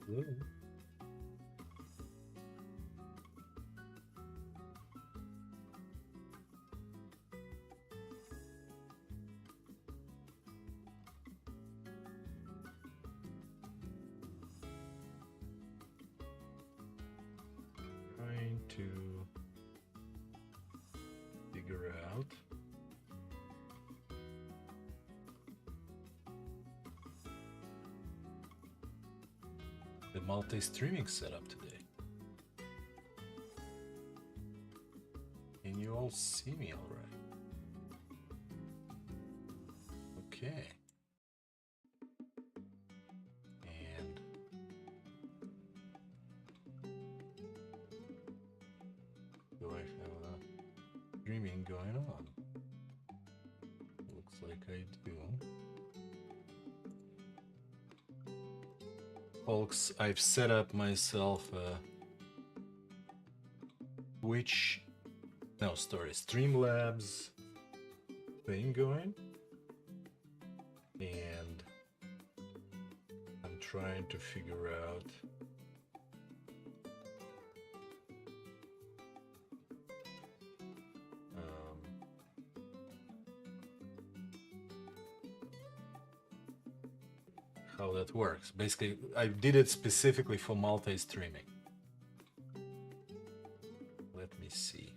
Hello. Trying to figure out the multi-streaming setup today. Can you all see me all right? Okay. And do I have a streaming going on? Looks like I do. Folks, I've set up myself a Twitch, no, sorry, Streamlabs thing going. And I'm trying to figure out how that works. Basically, I did it specifically for multi-streaming. Let me see.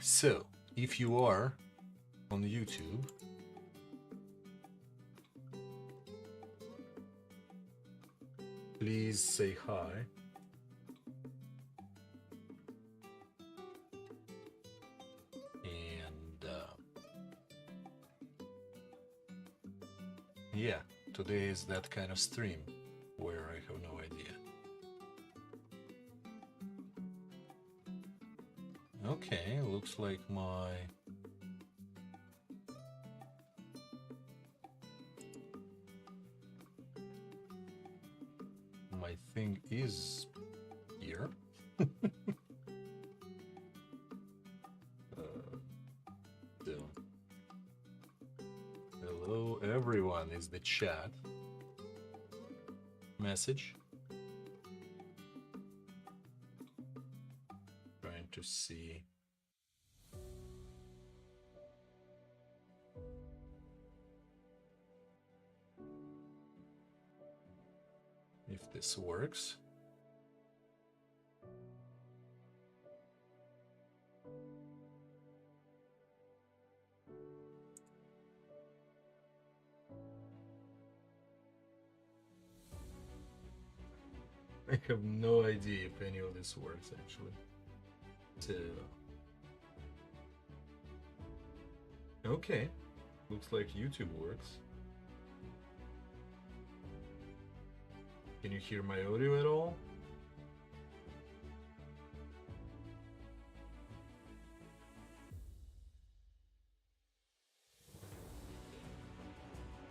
So, if you are on YouTube, please say hi. And yeah, today is that kind of stream where I have no idea. Okay, looks like my thing is here. So, hello everyone is the chat message. Trying to see if this works. I have no idea if any of this works actually. So, okay, looks like YouTube works. Can you hear my audio at all?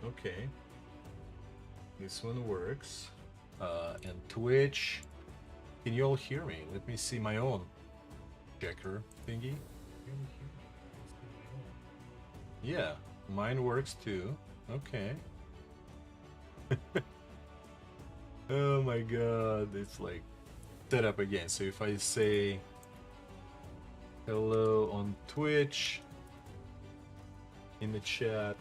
Okay, this one works. And Twitch, can you all hear me? Let me see my own checker thingy. Yeah, mine works too. Okay. Oh my god, it's like set up again. So if I say hello on Twitch in the chat,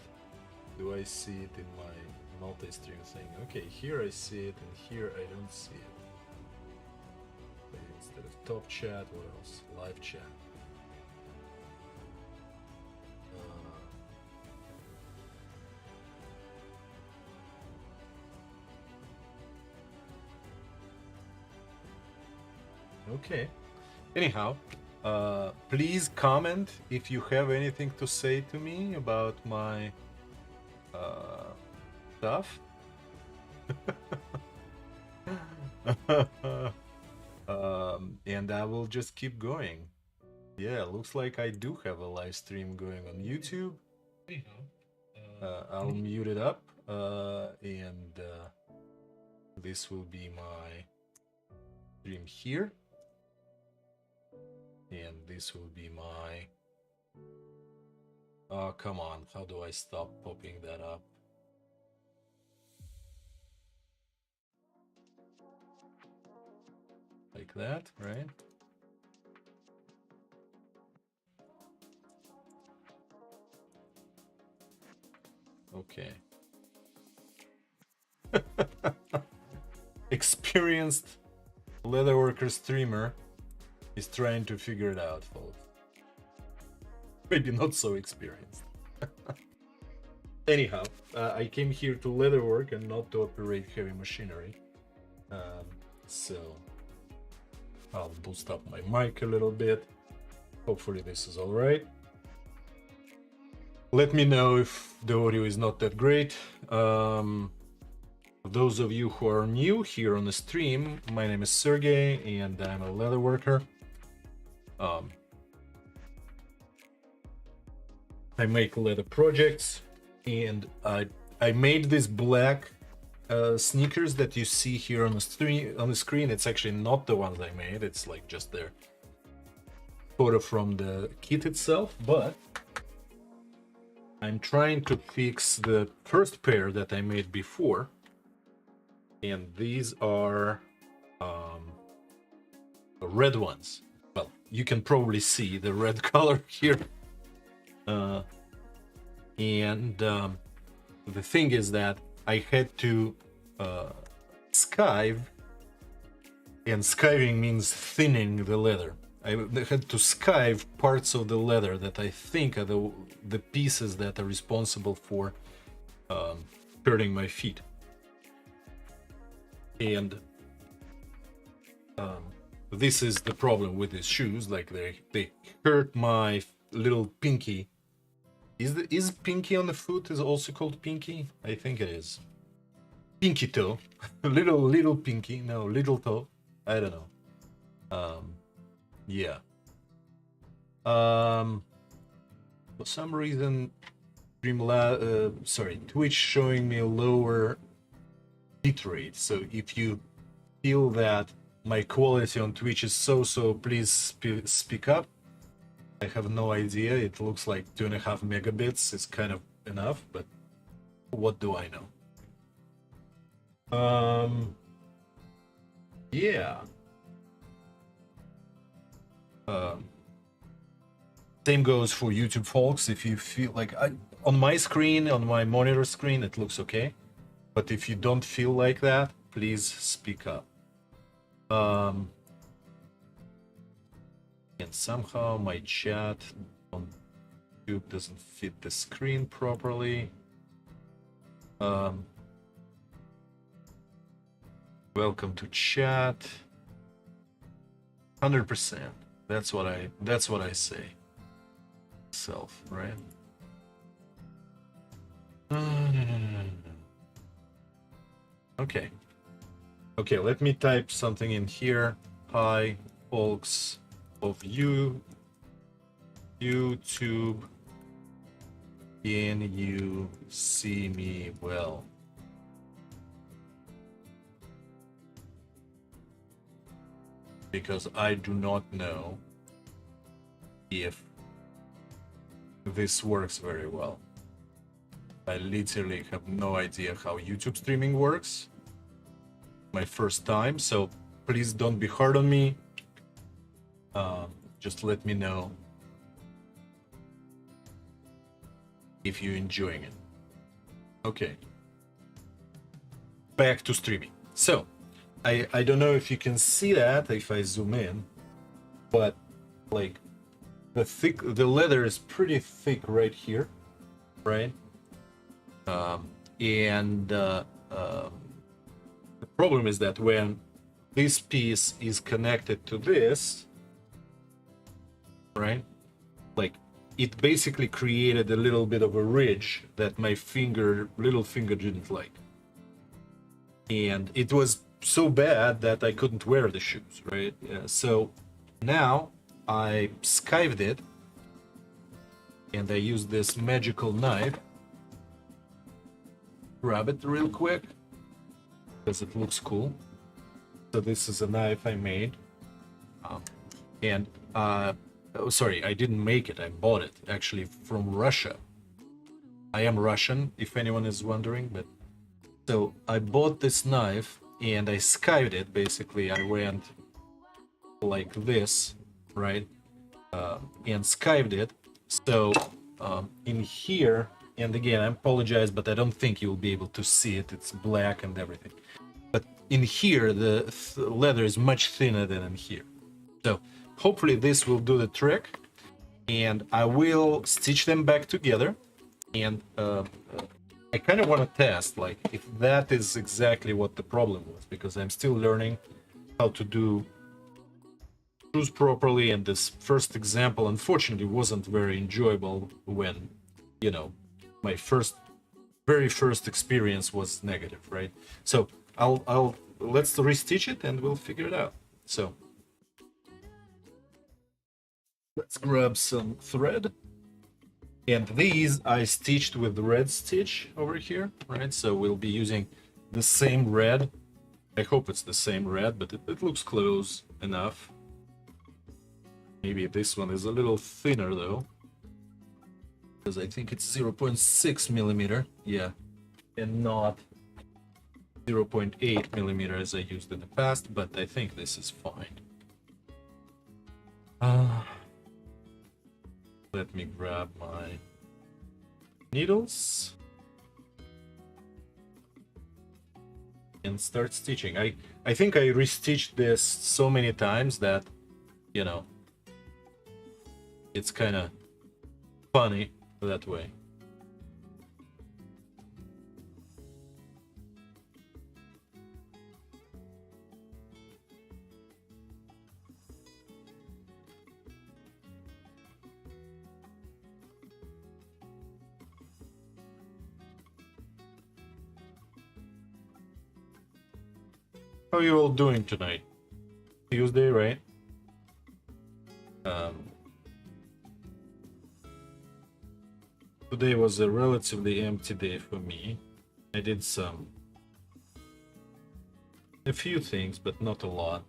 do I see it in my multi-stream thing? Okay, here I see it and here I don't see it. But instead of top chat, what else? Live chat. Okay. Anyhow, please comment if you have anything to say to me about my stuff. And I will just keep going. Yeah, looks like I do have a live stream going on YouTube. I'll mute it up, and this will be my stream here. And this will be my... Oh, come on. How do I stop popping that up? like that, right? Okay. Experienced leatherworker streamer is trying to figure it out, folks. Maybe not so experienced. Anyhow, I came here to leatherwork and not to operate heavy machinery. So I'll boost up my mic a little bit. Hopefully this is all right. Let me know if the audio is not that great. For those of you who are new here on the stream, my name is Sergey and I'm a leatherworker. I make leather projects, and I made these black sneakers that you see here on the screen. It's actually not the ones I made. It's like just their photo from the kit itself, but I'm trying to fix the first pair that I made before, and these are the red ones. Well, you can probably see the red color here. The thing is that I had to skive, and skiving means thinning the leather. I had to skive parts of the leather that I think are the pieces that are responsible for hurting my feet. And this is the problem with these shoes. Like they hurt my little pinky. Is pinky on the foot is also called pinky? I think it is. Pinky toe. little pinky. No, little toe. I don't know. Yeah. For some reason, Twitch showing me a lower bitrate. So if you feel that my quality on Twitch is so, please speak up. I have no idea. It looks like 2.5 megabits is kind of enough, but what do I know? Yeah. Same goes for YouTube, folks. If you feel like on my screen, on my monitor screen, it looks okay. But if you don't feel like that, please speak up. And somehow my chat on YouTube doesn't fit the screen properly. Welcome to chat. 100%. That's what I say. Self, right? No. Okay. Okay, let me type something in here. Hi, folks of YouTube, can you see me well? Because I do not know if this works very well. I literally have no idea how YouTube streaming works. My first time, so please don't be hard on me. Just let me know if you're enjoying it. Okay. Back to streaming. So, I don't know if you can see that if I zoom in, but like the leather is pretty thick right here, right? The problem is that when this piece is connected to this, right, like it basically created a little bit of a ridge that my little finger didn't like, and it was so bad that I couldn't wear the shoes, right? So now I skived it, and I used this magical knife. Grab it real quick because it looks cool. So this is a knife I made, sorry, I didn't make it. I bought it actually from Russia. I am Russian, if anyone is wondering. But so I bought this knife and I skived it. Basically, I went like this, right? And skived it. So in here, and again, I apologize, but I don't think you'll be able to see it. It's black and everything. But in here, the leather is much thinner than in here. So hopefully this will do the trick. And I will stitch them back together. And I kind of want to test, like, if that is exactly what the problem was, because I'm still learning how to do shoes properly, and this first example unfortunately wasn't very enjoyable when, you know, my very first experience was negative, right? So let's restitch it and we'll figure it out. So let's grab some thread. And these I stitched with the red stitch over here, right? So we'll be using the same red. I hope it's the same red, but it looks close enough. Maybe this one is a little thinner though, because I think it's 0.6 millimeter, yeah, and not 0.8 millimeter as I used in the past, but I think this is fine. Let me grab my needles and start stitching. I think I restitched this so many times that, you know, it's kind of funny that way. How are you all doing tonight? Tuesday, right? Today was a relatively empty day for me. I did a few things, but not a lot.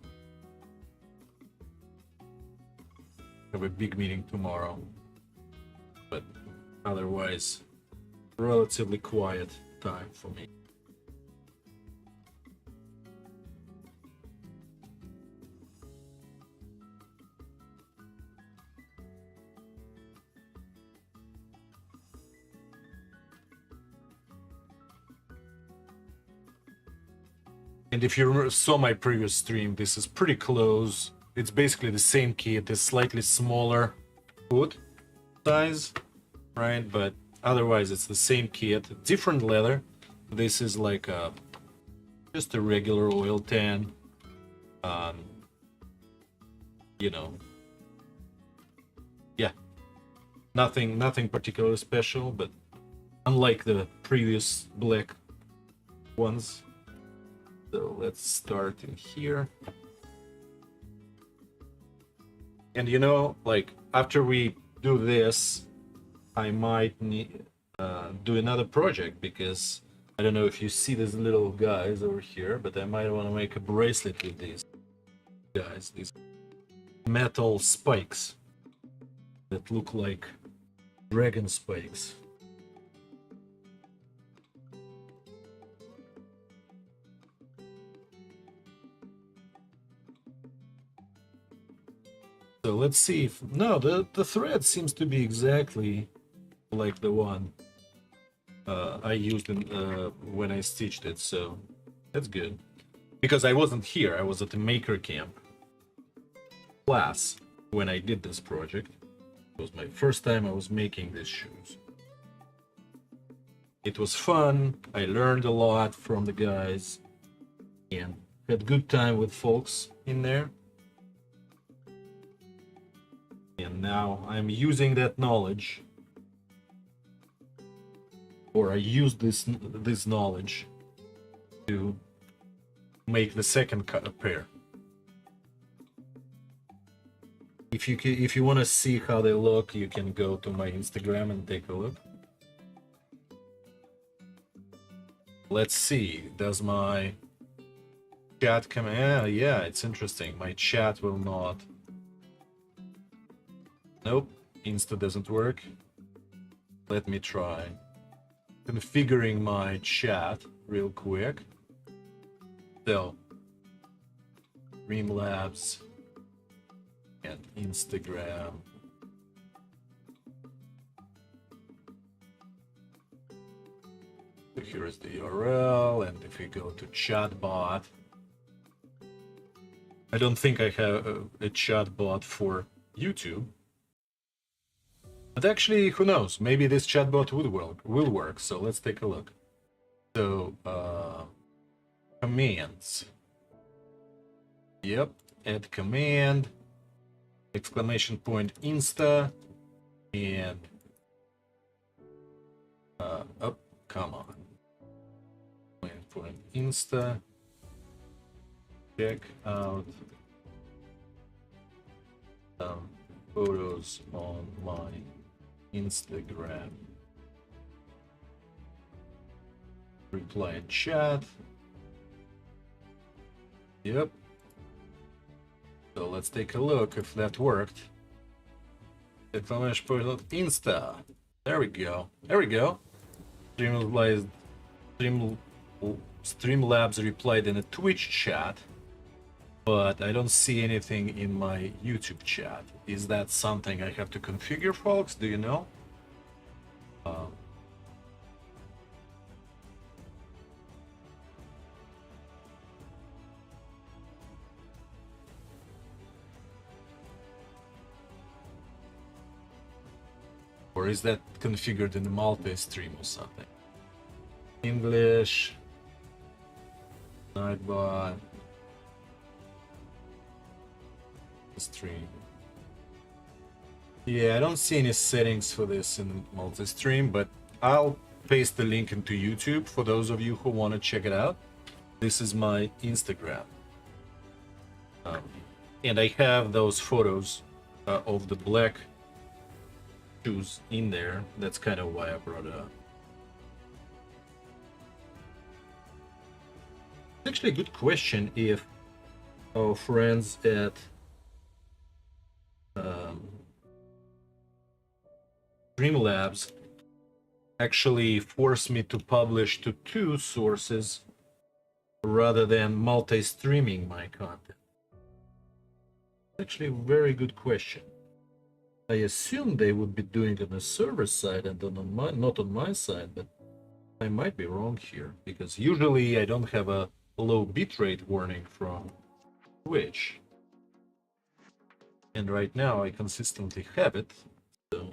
I have a big meeting tomorrow, but otherwise, relatively quiet time for me. And if you saw my previous stream, this is pretty close. It's basically the same kit, a slightly smaller foot size, right? But otherwise it's the same kit, different leather. This is like just a regular oil tan. You know, yeah, nothing particularly special, but unlike the previous black ones. So let's start in here. And you know, like after we do this, I might need do another project, because I don't know if you see these little guys over here, but I might want to make a bracelet with these guys, these metal spikes that look like dragon spikes. So let's see if... No, the thread seems to be exactly like the one I used when I stitched it, so that's good. Because I wasn't here, I was at the Makercamp class when I did this project. It was my first time I was making these shoes. It was fun, I learned a lot from the guys, and had good time with folks in there. And now I'm using that knowledge, or I use this knowledge to make the second pair. If you want to see how they look, you can go to my Instagram and take a look. Let's see, does my chat come? Yeah, it's interesting. My chat will not. Nope, Insta doesn't work. Let me try configuring my chat real quick. So, Streamlabs, and Instagram. So here is the URL, and if we go to chatbot, I don't think I have a chatbot for YouTube. But actually, who knows? Maybe this chatbot will work. So let's take a look. So commands. Yep, add command, exclamation point Insta, and oh, come on. Waiting for an Insta. Check out some photos on my Instagram. Reply in chat. Yep. So let's take a look if that worked. Exclamation point Insta. There we go. There we go. Streamlabs replied in a Twitch chat, but I don't see anything in my YouTube chat. Is that something I have to configure, folks? Do you know? Or is that configured in the multi-stream or something? English, Nightbot, stream. Yeah, I don't see any settings for this in multi-stream, but I'll paste the link into YouTube for those of you who want to check it out. This is my Instagram. And I have those photos of the black shoes in there. That's kind of why I brought it up. It's actually a good question if our friends at Streamlabs actually force me to publish to 2 sources rather than multi-streaming my content. Actually, a very good question. I assume they would be doing it on the server side and not on my side, but I might be wrong here, because usually I don't have a low bitrate warning from Twitch. And right now I consistently have it, so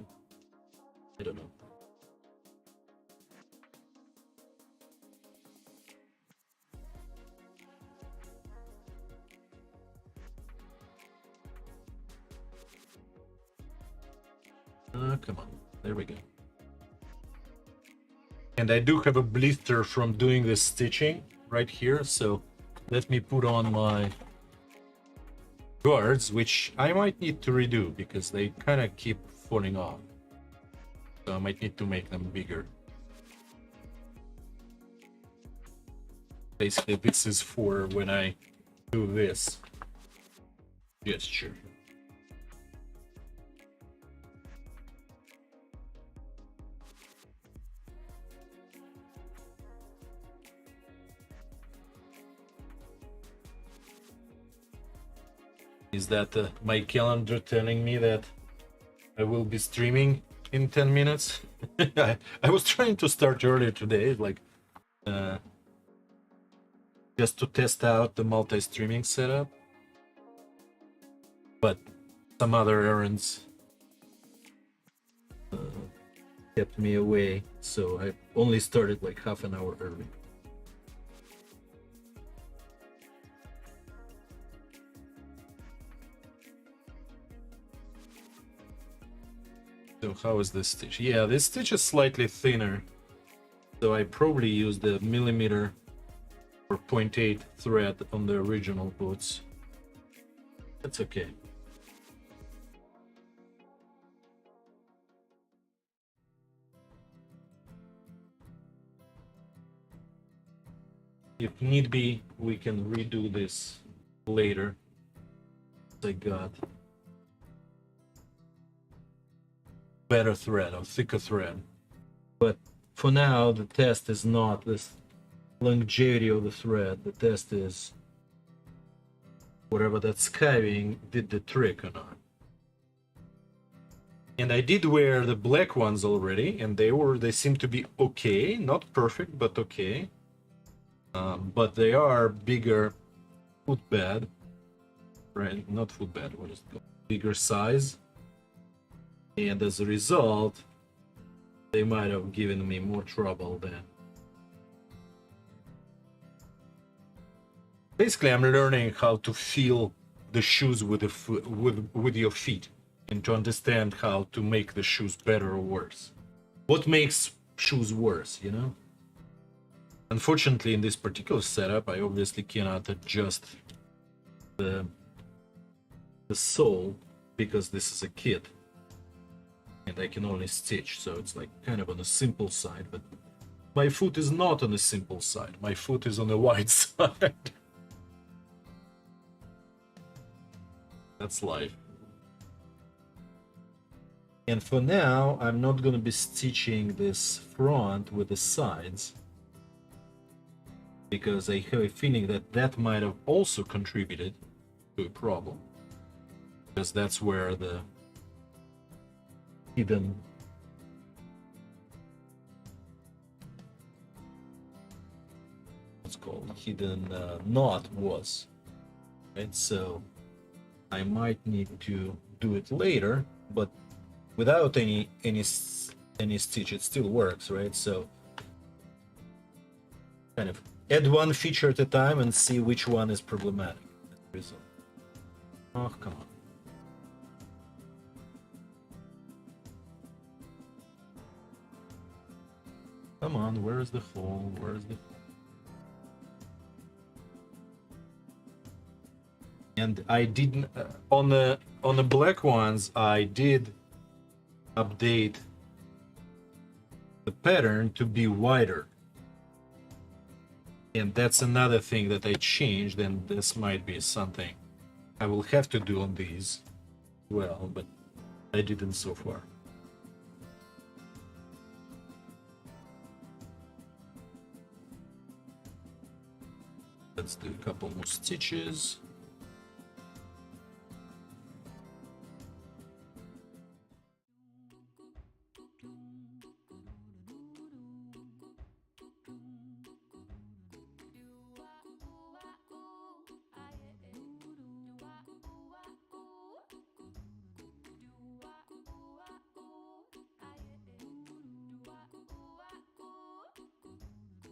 I don't know. Come on, there we go. And I do have a blister from doing this stitching right here, so let me put on my guards, which I might need to redo because they kind of keep falling off. So I might need to make them bigger. Basically, this is for when I do this gesture. Is that my calendar telling me that I will be streaming in 10 minutes? I was trying to start earlier today, like just to test out the multi-streaming setup, but some other errands kept me away, so I only started like half an hour early. So how is this stitch? Yeah, this stitch is slightly thinner, so I probably used the millimeter or 0.8 thread on the original boots. That's okay. If need be, we can redo this later. I got better thread or thicker thread, but for now the test is not this longevity of the thread. The test is whatever that skiving did the trick or not. And I did wear the black ones already, and they seem to be okay, not perfect, but okay. But they are bigger footbed, right? Not footbed, what is it called? Bigger size. And as a result, they might have given me more trouble than. Basically, I'm learning how to feel the shoes with with your feet, and to understand how to make the shoes better or worse. What makes shoes worse, you know? Unfortunately, in this particular setup, I obviously cannot adjust the sole because this is a kit and I can only stitch, so it's like kind of on the simple side, but my foot is not on the simple side. My foot is on the wide side. That's life. And for now, I'm not going to be stitching this front with the sides, because I have a feeling that that might have also contributed to a problem, because that's where the hidden knot was, right? So I might need to do it later, but without any stitch it still works, right? So kind of add one feature at a time and see which one is problematic as a result. Oh, come on. Come on, where is the hole? Where is the... And I didn't on the black ones, I did update the pattern to be wider. And that's another thing that I changed, and this might be something I will have to do on these well, but I didn't so far. Let's do a couple more stitches.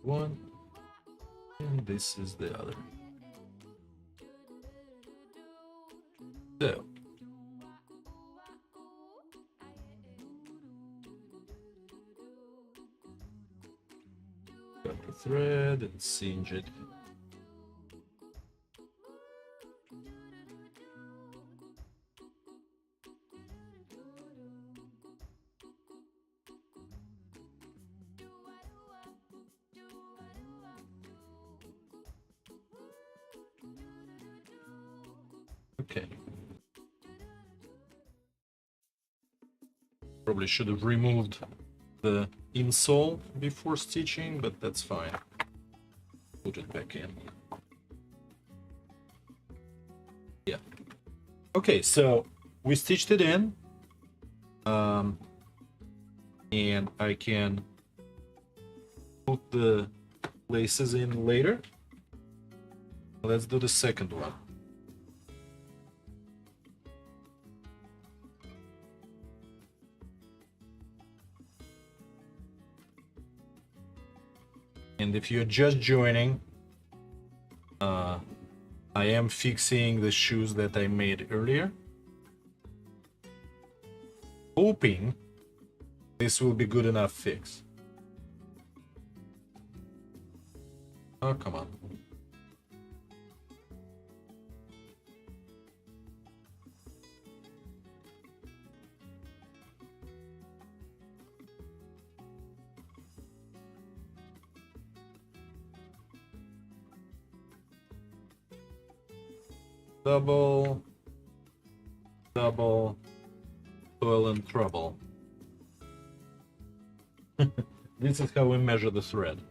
One, and this is the other. So got the thread and singe it. Okay. Probably should have removed the insole before stitching, but that's fine. Put it back in. Yeah. Okay, so we stitched it in. And I can put the laces in later. Let's do the second one. And if you're just joining, I am fixing the shoes that I made earlier, hoping this will be good enough fix. Oh, come on. Double, double, toil and trouble. This is how we measure the thread.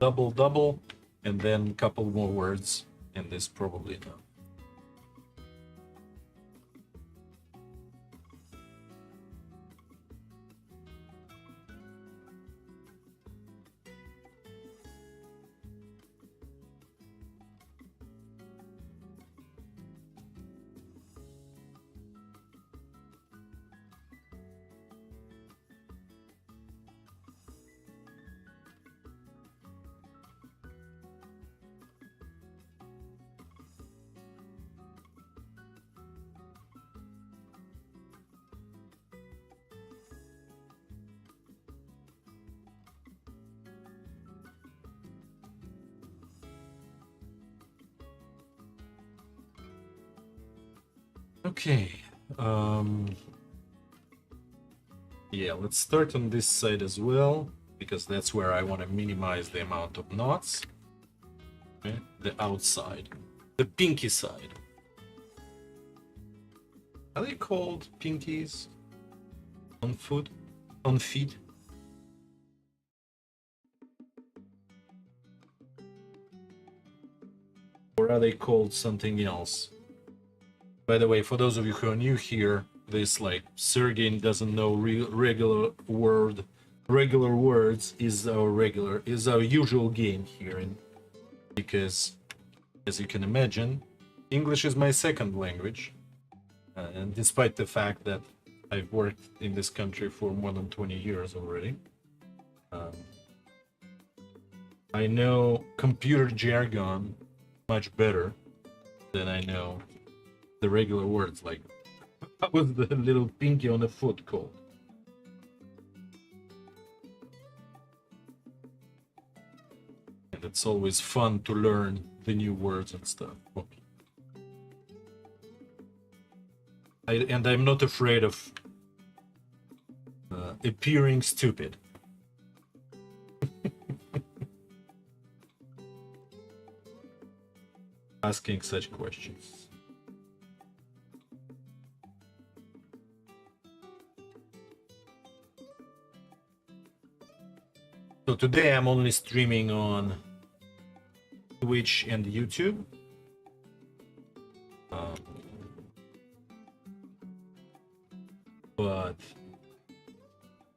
Double, double, and then a couple more words, and this probably enough. Okay. Yeah, let's start on this side as well, because that's where I want to minimize the amount of knots. Okay? The outside. The pinky side. Are they called pinkies? On foot? On feet? Or are they called something else? By the way, for those of you who are new here, this like Sergey doesn't know regular words is our usual game here, and because as you can imagine, English is my second language, and despite the fact that I've worked in this country for more than 20 years already, I know computer jargon much better than I know the regular words. Like, what was the little pinky on the foot called? And it's always fun to learn the new words and stuff. Okay. I'm not afraid of appearing stupid. Asking such questions. So today I'm only streaming on Twitch and YouTube. But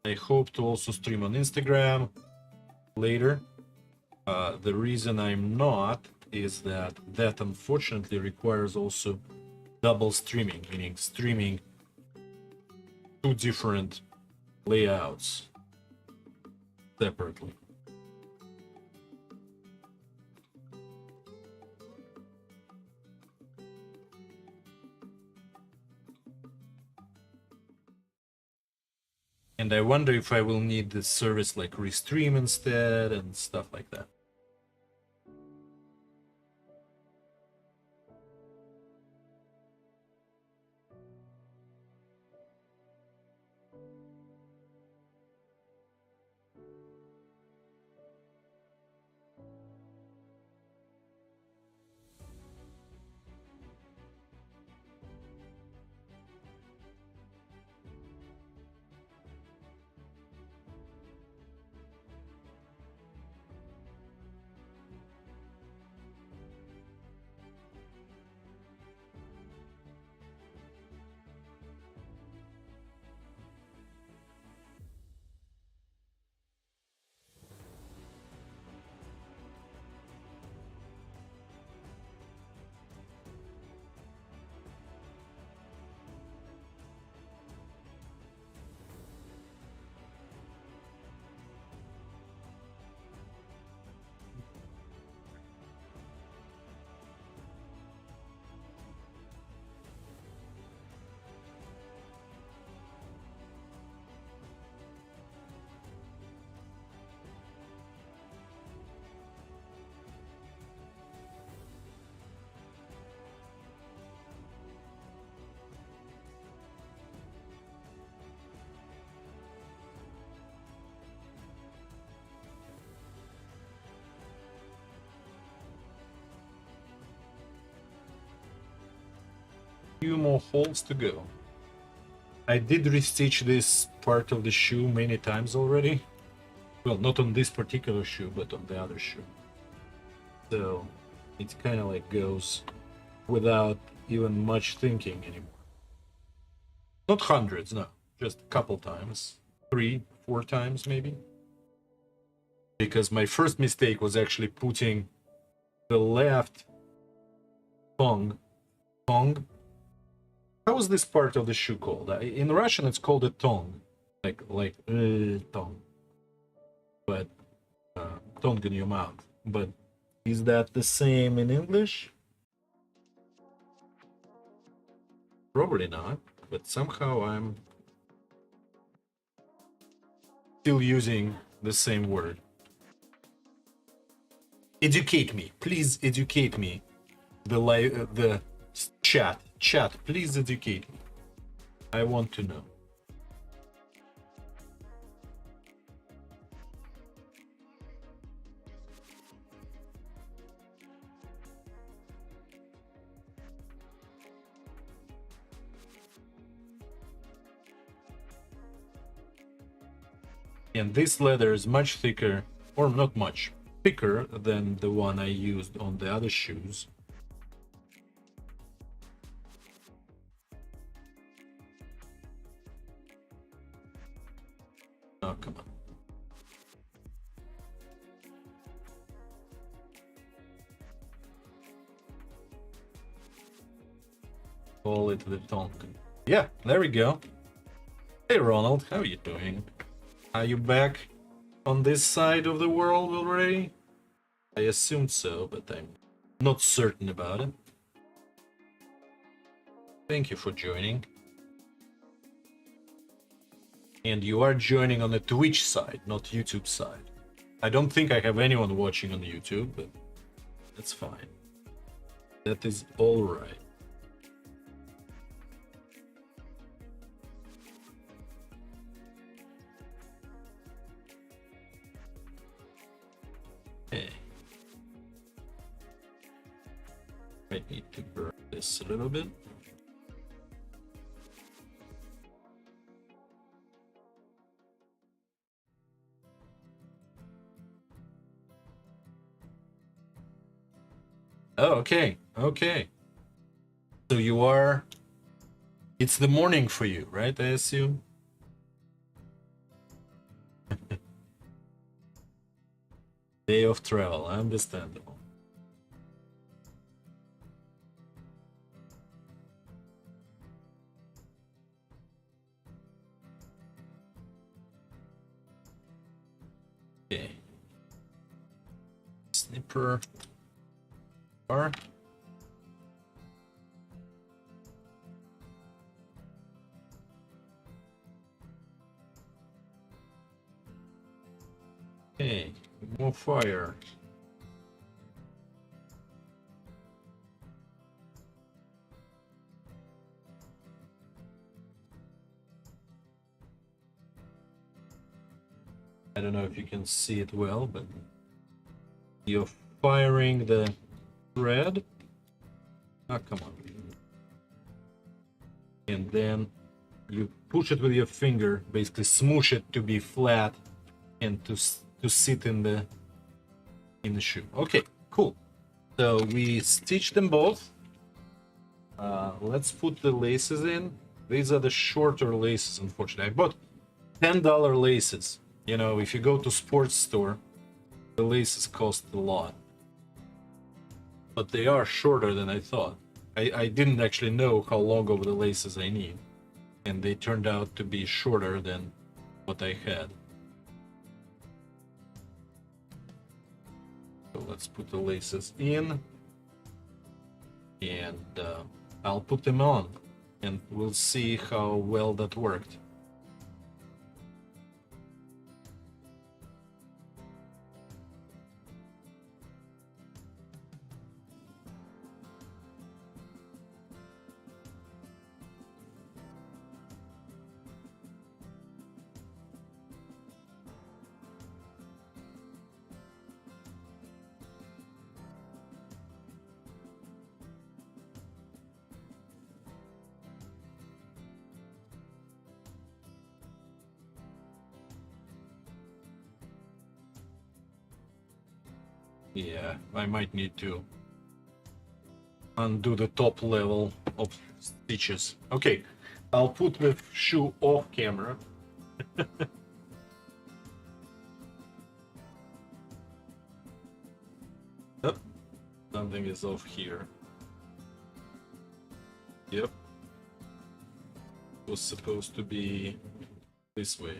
I hope to also stream on Instagram later. The reason I'm not is that unfortunately requires also double streaming, meaning streaming two different layouts separately. And I wonder if I will need this service like Restream instead and stuff like that. Few more holes to go. I did restitch this part of the shoe many times already. Well, not on this particular shoe, but on the other shoe. So it kind of like goes without even much thinking anymore. Not hundreds, no, just a couple times. 3, 4 times maybe. Because my first mistake was actually putting the left tongue. How is this part of the shoe called? In Russian, it's called a tongue, like tongue, but tongue in your mouth. But is that the same in English? Probably not. But somehow I'm still using the same word. Educate me, please. Educate me. The chat. Chat, please educate me. I want to know. And this leather is much thicker, or not much, thicker than the one I used on the other shoes. Oh, come on. Call it the tongue. Yeah, there we go. Hey Ronald, how are you doing? Are you back on this side of the world already? I assumed so, but I'm not certain about it. Thank you for joining. And you are joining on the Twitch side, not YouTube side. I don't think I have anyone watching on YouTube, but that's fine. That is all right. Hey. I need to burn this a little bit. Oh, okay, okay. So you are... It's the morning for you, right, I assume? Day of travel, understandable. Okay. Snipper. Bar. Okay, more fire. I don't know if you can see it well, but you're firing the thread. Ah, come on. And then you push it with your finger, basically smoosh it to be flat and to sit in the shoe. Okay, cool. So we stitch them both. Let's put the laces in. These are the shorter laces, unfortunately. I bought $10 laces. You know, if you go to sports store, the laces cost a lot. But they are shorter than I thought. I didn't actually know how long of the laces I need. And they turned out to be shorter than what I had. So let's put the laces in. And I'll put them on. And we'll see how well that worked. Yeah, I might need to undo the top level of stitches. Okay, I'll put the shoe off camera. Yep, something is off here. Yep, it was supposed to be this way.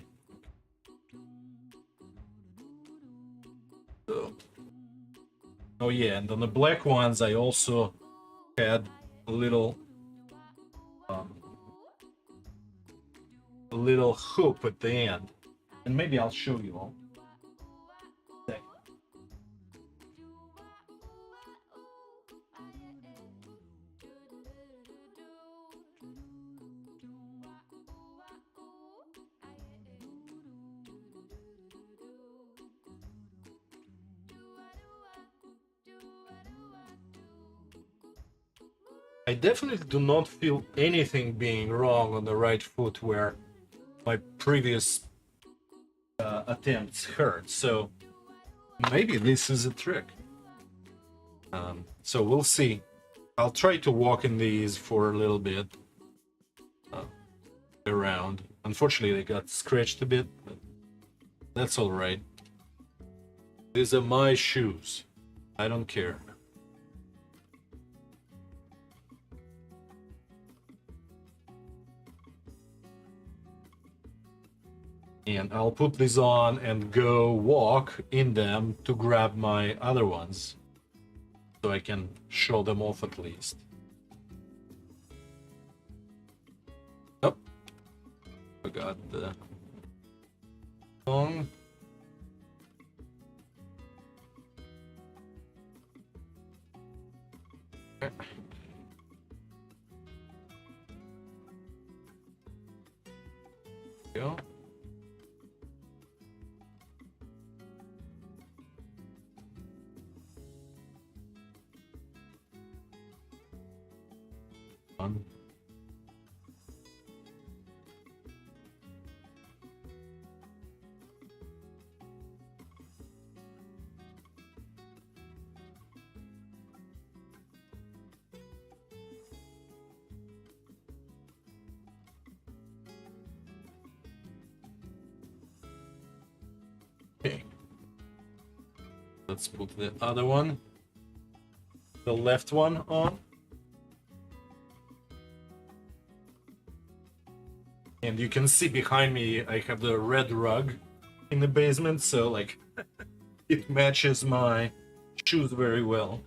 So. Oh yeah, and on the black ones I also had a little hoop at the end, and maybe I'll show you all. I definitely do not feel anything being wrong on the right foot where my previous attempts hurt. So maybe this is a trick. So we'll see. I'll try to walk in these for a little bit around. Unfortunately, they got scratched a bit, but that's all right. These are my shoes. I don't care. And I'll put these on and go walk in them to grab my other ones so I can show them off at least. Oh, forgot the song. Okay. Go. On. Okay. Let's put the other one, the left one, on. And you can see behind me, I have the red rug in the basement, so like it matches my shoes very well.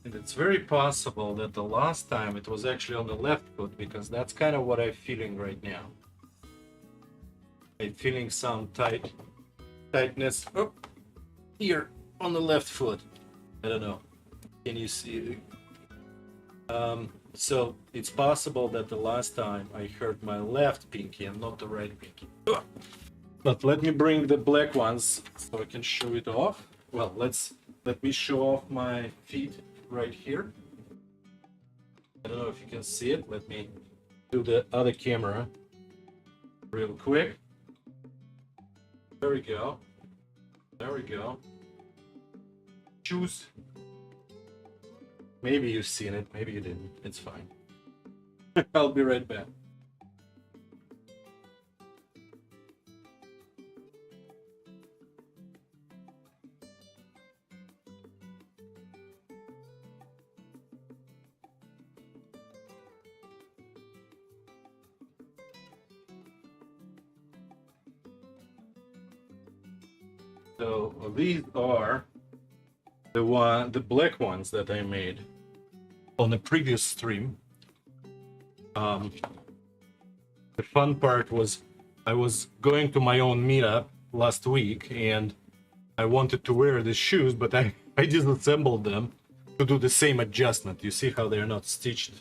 And it's very possible that the last time it was actually on the left foot, because that's kind of what I'm feeling right now. I'm feeling some tightness here on the left foot. I don't know. Can you see? So it's possible that the last time I hurt my left pinky and not the right pinky. But let me bring the black ones so I can show it off. Well, let me show off my feet right here. I don't know if you can see it. Let me do the other camera real quick. There we go. There we go. Shoes. Maybe you've seen it, maybe you didn't. It's fine. I'll be right back. So these are the black ones that I made on the previous stream. The fun part was I was going to my own meetup last week and I wanted to wear the shoes, but I disassembled them to do the same adjustment. You see how they're not stitched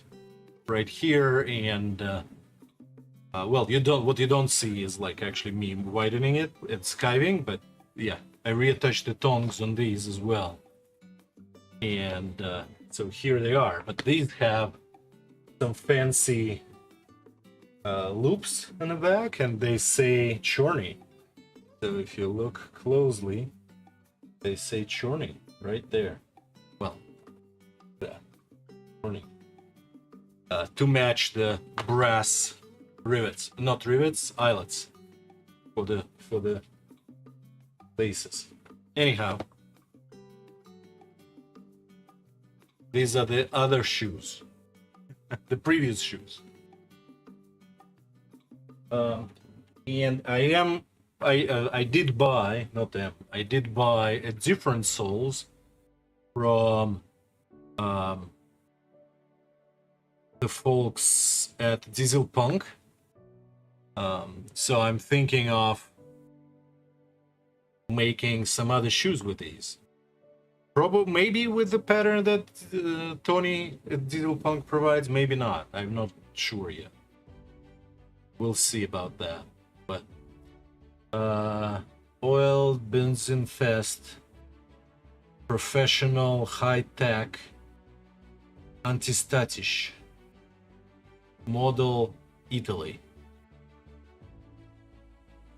right here, and well, what you don't see is like actually me widening it and skiving, but yeah, I reattached the tongs on these as well. And so here they are, but these have some fancy loops in the back, and they say Chorny. So if you look closely, they say Chorny right there. Well, yeah, Chorny. To match the brass rivets, not rivets, eyelets for the laces. Anyhow, these are the other shoes, the previous shoes. And I did buy, not them, I did buy a different soles from the the folks at Diesel Punk. So I'm thinking of making some other shoes with these. Probably, maybe with the pattern that Tony at Diesel Punk provides, maybe not. I'm not sure yet. We'll see about that. But oil, benzene fest, professional, high-tech, antistatisch, model Italy.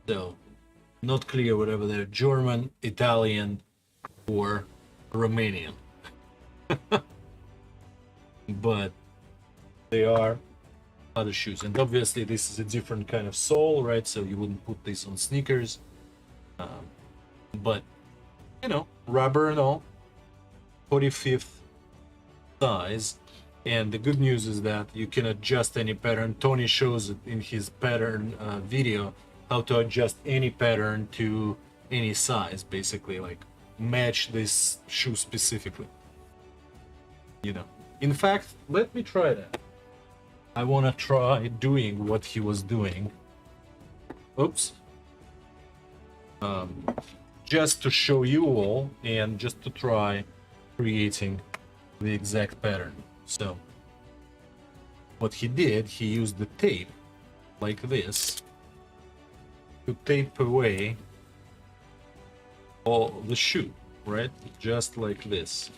So, not clear whether they're German, Italian, or Romanian. But they are other shoes. And obviously this is a different kind of sole, right? So you wouldn't put this on sneakers. But, you know, rubber and all. 45th size. And the good news is that you can adjust any pattern. Tony shows it in his pattern video how to adjust any pattern to any size, basically, like match this shoe specifically. You know. In fact, let me try that. I want to try doing what he was doing. Oops. Just to show you all and just to try creating the exact pattern. So what he did, he used the tape like this to tape away all the shoe, right? Just like this.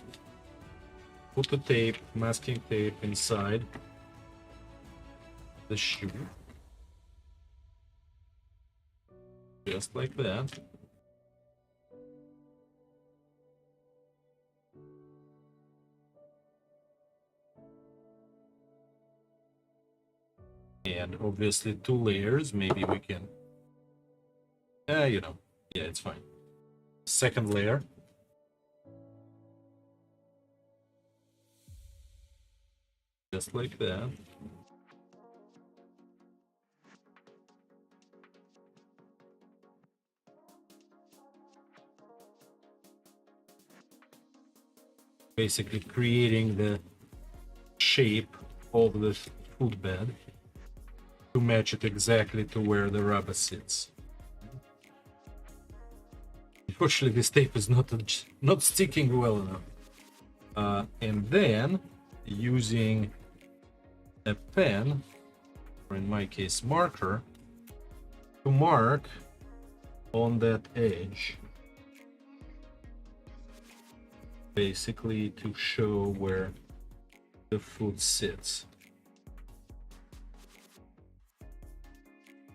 Put the tape, masking tape inside the shoe. Just like that. And obviously 2 layers, maybe we can, you know, yeah, it's fine. Second layer. Just like that. Basically creating the shape of the footbed to match it exactly to where the rubber sits. Unfortunately, this tape is not sticking well enough. And then using a pen, or in my case marker, to mark on that edge, basically to show where the foot sits.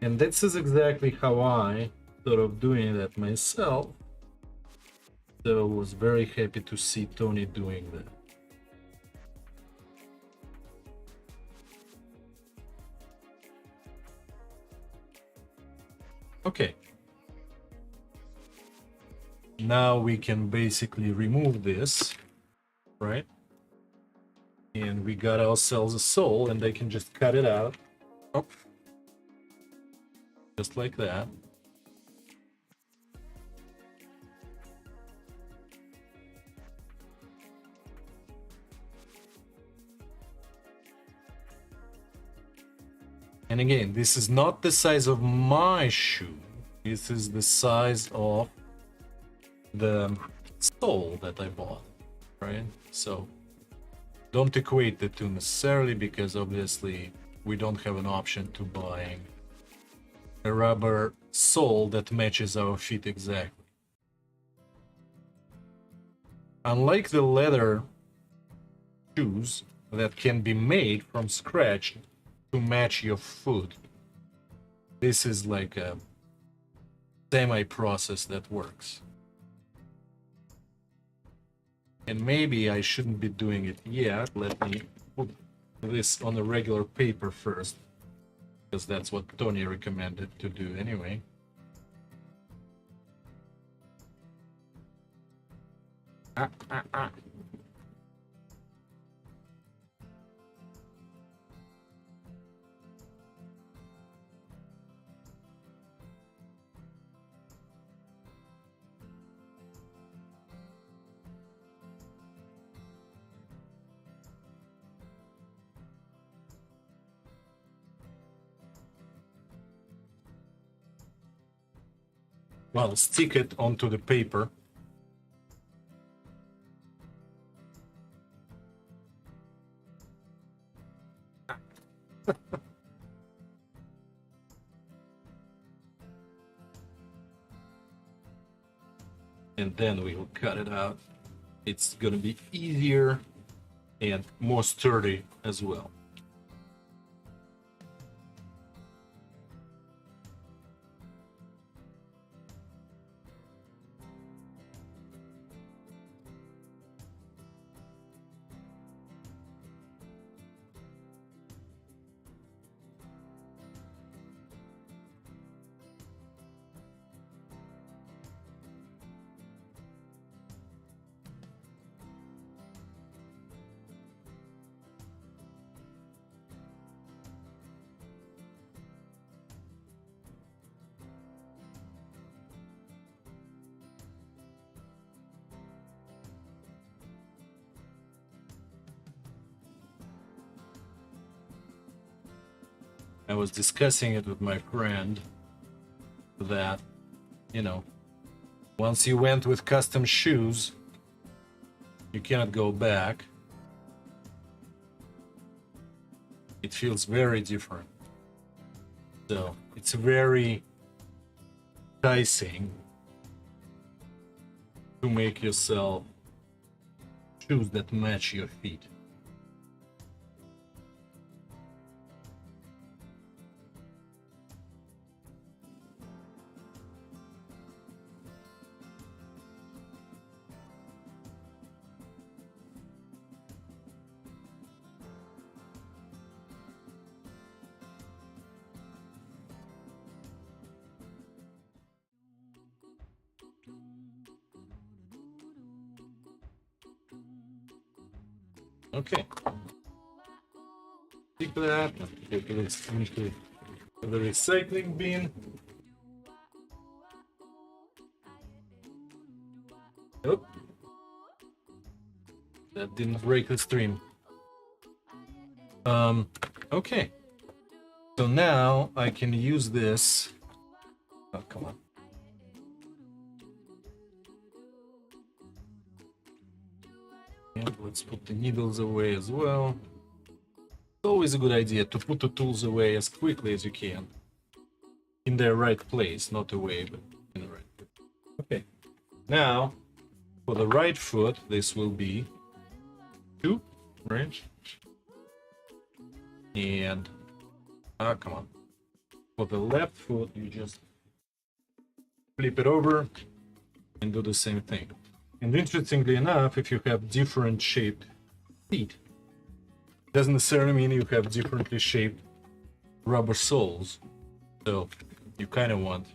And this is exactly how I thought of doing that myself. So I was very happy to see Tony doing that. Okay. Now we can basically remove this, right? And we got ourselves a sole, and they can just cut it out. Oh. Just like that. And again, this is not the size of my shoe. This is the size of the sole that I bought, right? So don't equate the two necessarily, because obviously we don't have an option to buying a rubber sole that matches our feet exactly. Unlike the leather shoes that can be made from scratch to match your foot, this is like a semi-process that works. And maybe I shouldn't be doing it yet. Let me put this on a regular paper first, because that's what Tony recommended to do anyway. Ah. well, stick it onto the paper. And then we will cut it out. It's gonna be easier and more sturdy as well. I was discussing it with my friend that, you know, once you went with custom shoes, you cannot go back. It feels very different. So it's very enticing to make yourself shoes that match your feet. Okay. Take that and take this into the recycling bin. Oh, that didn't break the stream. Okay. So now I can use this. Oh, come on. And let's put the needles away as well. It's always a good idea to put the tools away as quickly as you can. In their right place, not away, but in the right place. Okay. Now, for the right foot, this will be 2, right? And, come on. For the left foot, you just flip it over and do the same thing. And interestingly enough, if you have different shaped feet, doesn't necessarily mean you have differently shaped rubber soles. So you kind of want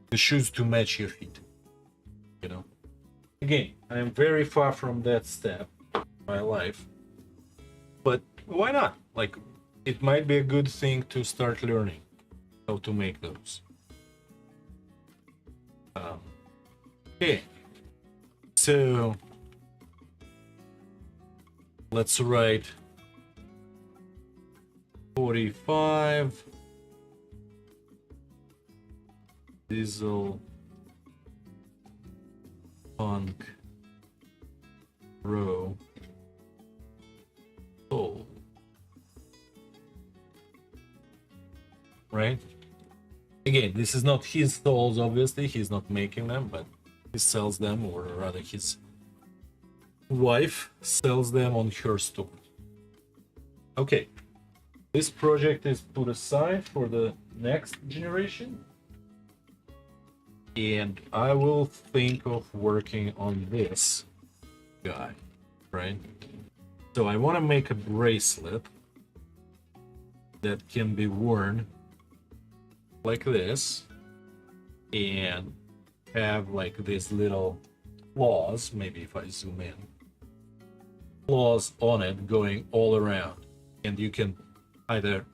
the shoes to match your feet, you know. Again, I am very far from that step in my life, but why not? Like, it might be a good thing to start learning how to make those. Okay, so let's write 45 diesel punk row soul, right? Again, this is not his soles, obviously, he's not making them, but he sells them, or rather his wife sells them on her store. Okay, this project is put aside for the next generation, and I will think of working on this guy, right? So I want to make a bracelet that can be worn like this and have like these little claws, maybe if I zoom in, claws on it going all around, and you can either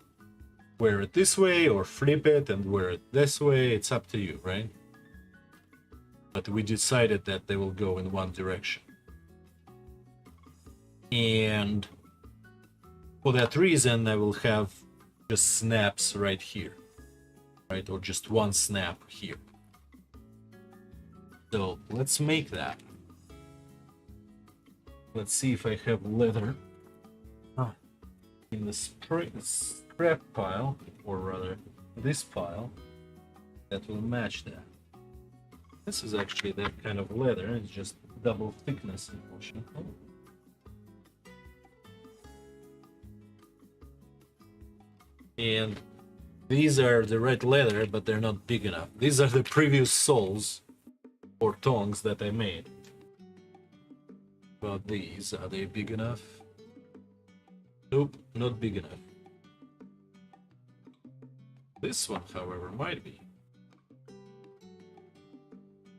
wear it this way or flip it and wear it this way. It's up to you, right? But we decided that they will go in one direction, and for that reason I will have just snaps right here. right? Or just one snap here. So let's make that. Let's see if I have leather in the scrap pile, or rather this pile, that will match that. This is actually that kind of leather, it's just double thickness, unfortunately. And these are the red leather, but they're not big enough. These are the previous soles or tongs that I made. But these, are they big enough? Nope, not big enough. This one, however, might be.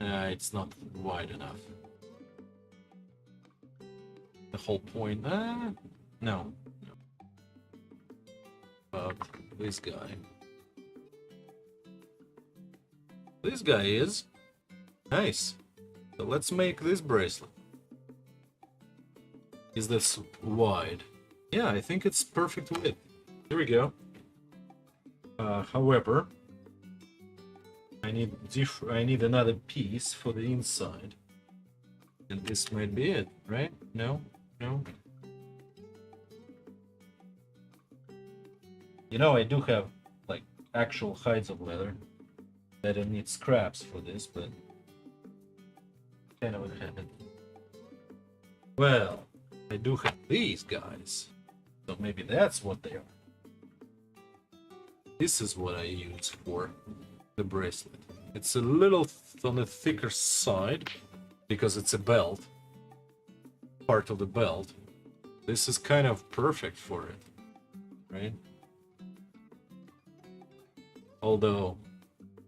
It's not wide enough. The whole point, no. But this guy. This guy is nice. So let's make this bracelet. Is this wide? Yeah, I think it's perfect width. Here we go. However, I need another piece for the inside, and this might be it, right? No. You know, I do have like actual hides of leather. I don't need scraps for this, but kind of a habit. Well, I do have these guys, so maybe that's what they are. This is what I use for the bracelet. It's a little on the thicker side because it's a belt, part of the belt. This is kind of perfect for it, right? Although,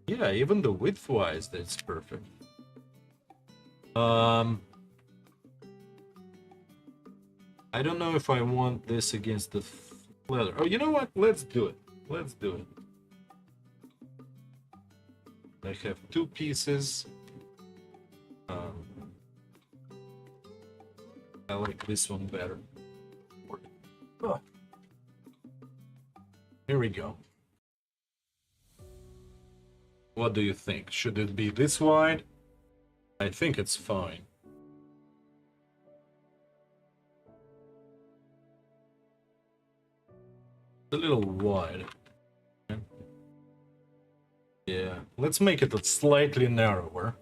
yeah, even the width-wise, that's perfect. I don't know if I want this against the leather. Oh, you know what? Let's do it. Let's do it. I have two pieces. I like this one better. Oh. Here we go. What do you think? Should it be this wide? I think it's fine. A little wide. Yeah, let's make it slightly narrower.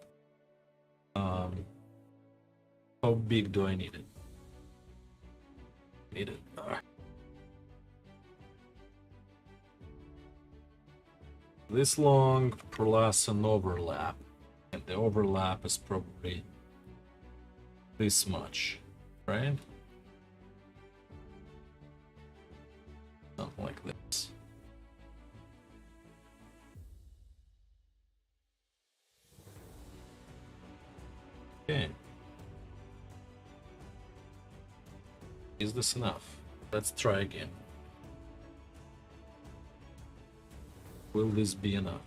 How big do I need it? Need it. This long plus an overlap, and the overlap is probably this much, right? Something like this. Okay. Is this enough? Let's try again. Will this be enough?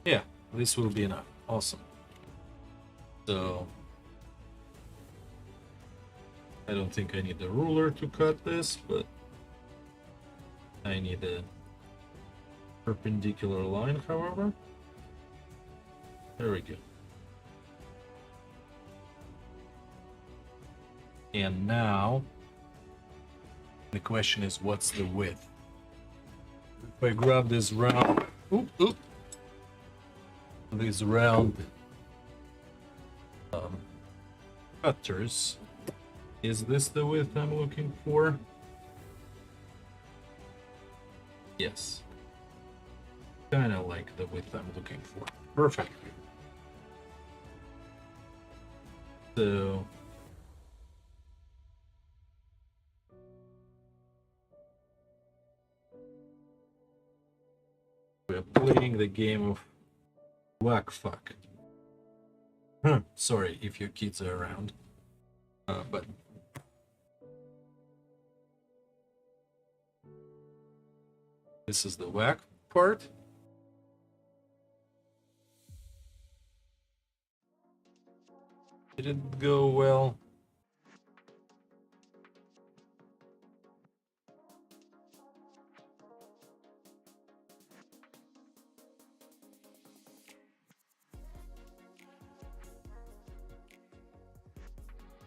Yeah, this will be enough. Awesome. So I don't think I need a ruler to cut this, but I need a perpendicular line, however. There we go. And now the question is, what's the width? If I grab this round, these round cutters, is this the width I'm looking for? Yes. Kind of like the width I'm looking for. Perfect. So we're playing the game of whack fuck. Sorry if your kids are around, but this is the whack part. Did it go well?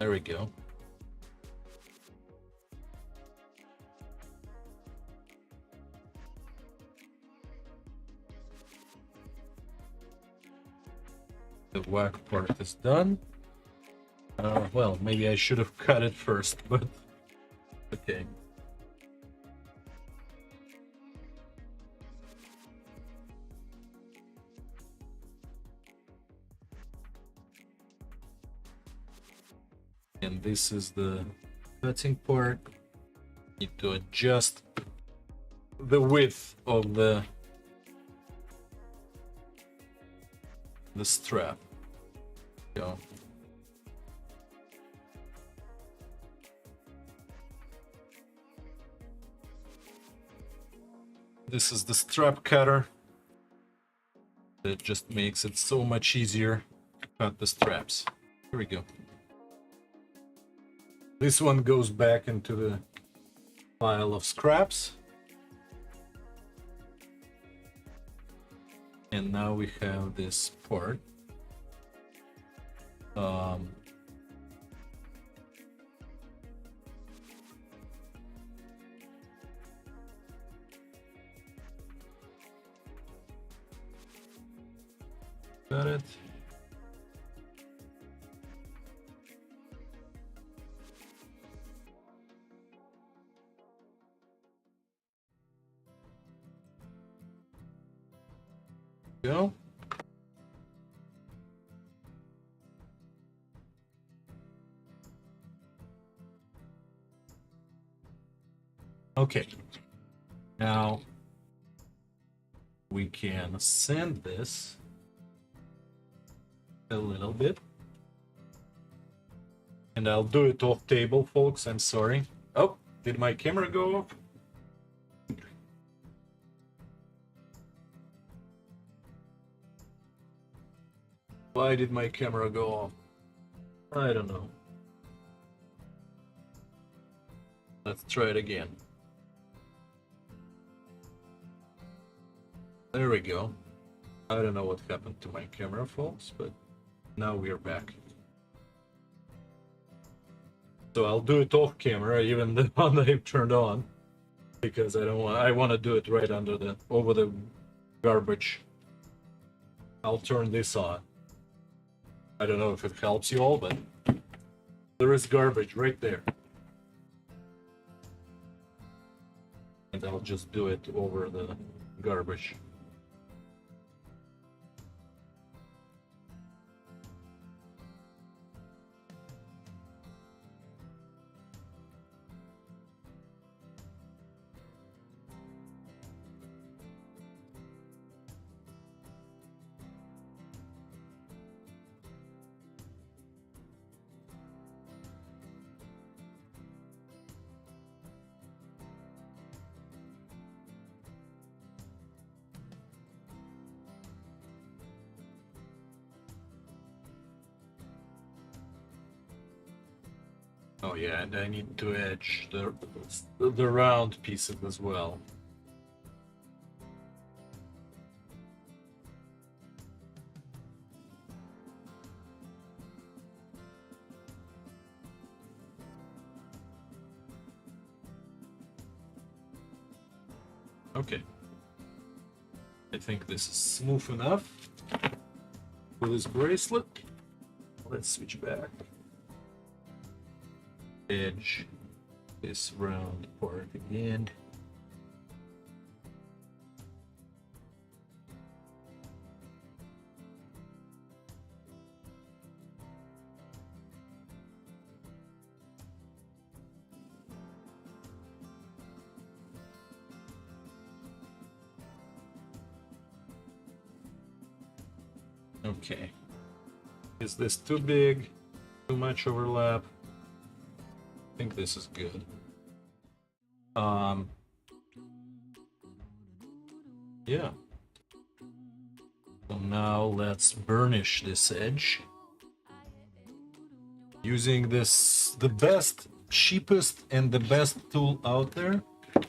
There we go. The whack part is done. Well, maybe I should have cut it first, but okay. And this is the cutting part. Need to adjust the width of the strap. Go. This is the strap cutter. That just makes it so much easier to cut the straps. Here we go. This one goes back into the pile of scraps. And now we have this part. Got it. Go. Okay. Now we can sand this a little bit. And I'll do it off table, folks. I'm sorry. Oh, did my camera go off? Why did my camera go off? I don't know. Let's try it again. There we go. I don't know what happened to my camera, folks, but now we are back. So I'll do it off camera, even the one that I've turned on, because I want to do it right over the garbage. I'll turn this on. I don't know if it helps you all, but there is garbage right there. And I'll just do it over the garbage. Oh yeah, and I need to edge the round pieces as well. Okay. I think this is smooth enough for this bracelet. Let's switch back. Edge this round part again. Okay. Is this too big? Too much overlap? I think this is good. Yeah. So now let's burnish this edge using the best, cheapest, and the best tool out there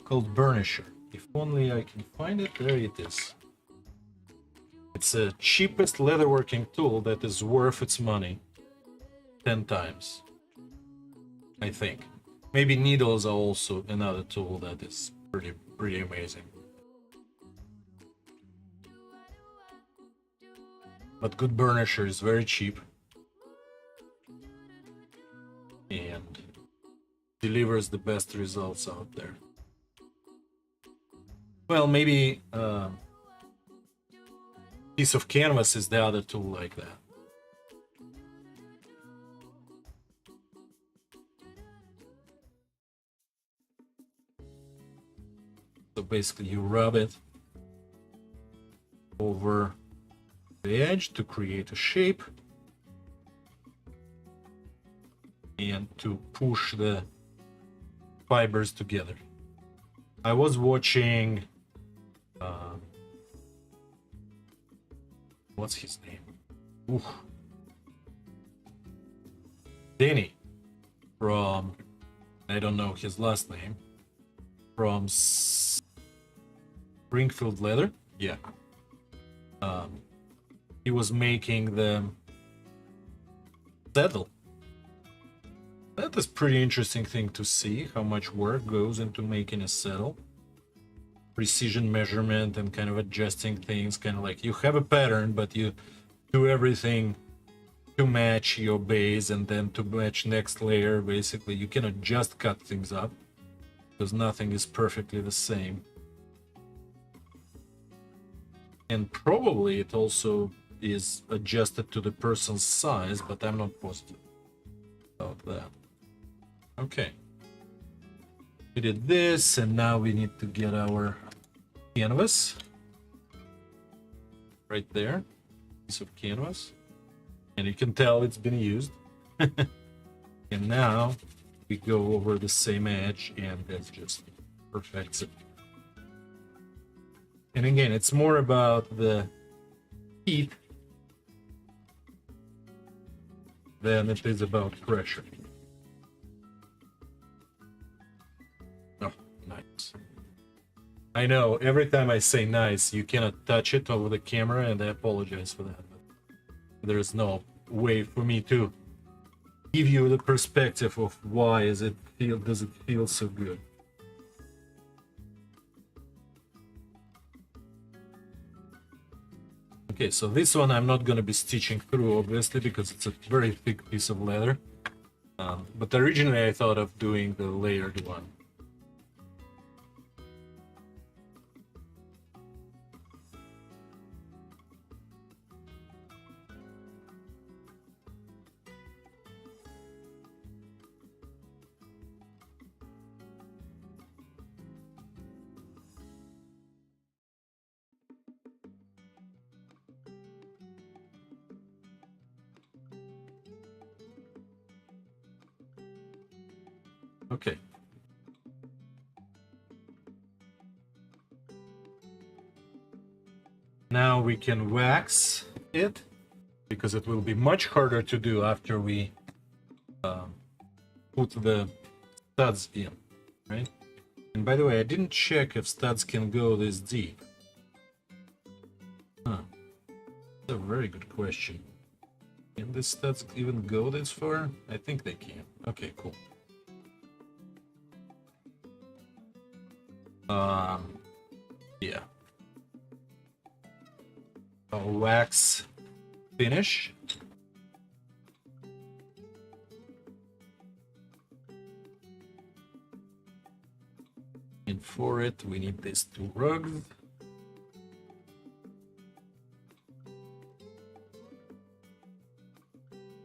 called Burnisher. If only I can find it. There it is. It's the cheapest leatherworking tool that is worth its money 10 times. I think. Maybe needles are also another tool that is pretty amazing. But good burnisher is very cheap and delivers the best results out there. Well, maybe piece of canvas is the other tool like that. So basically you rub it over the edge to create a shape and to push the fibers together. I was watching what's his name? Oof. Danny from, I don't know his last name, from Springfield Leather. Yeah. He was making the saddle. That is pretty interesting thing to see, how much work goes into making a saddle. Precision measurement and kind of adjusting things, kind of like you have a pattern, but you do everything to match your base and then to match next layer. Basically, you cannot just cut things up because nothing is perfectly the same. And probably it also is adjusted to the person's size, but I'm not positive about that. Okay. We did this, and now we need to get our canvas. Right there. Piece of canvas. And you can tell it's been used. And now we go over the same edge, and that just perfects it. And again, it's more about the heat than it is about pressure. Oh, nice. I know, every time I say nice, you cannot touch it over the camera, and I apologize for that. But there is no way for me to give you the perspective of why does it feel so good. Okay, so this one I'm not going to be stitching through, obviously, because it's a very thick piece of leather. But originally I thought of doing the layered one. Okay. Now we can wax it, because it will be much harder to do after we put the studs in, right? And by the way, I didn't check if studs can go this deep. Huh. That's a very good question. Can the studs even go this far? I think they can. Okay, cool. Yeah. A wax finish. And for it, we need these two rugs.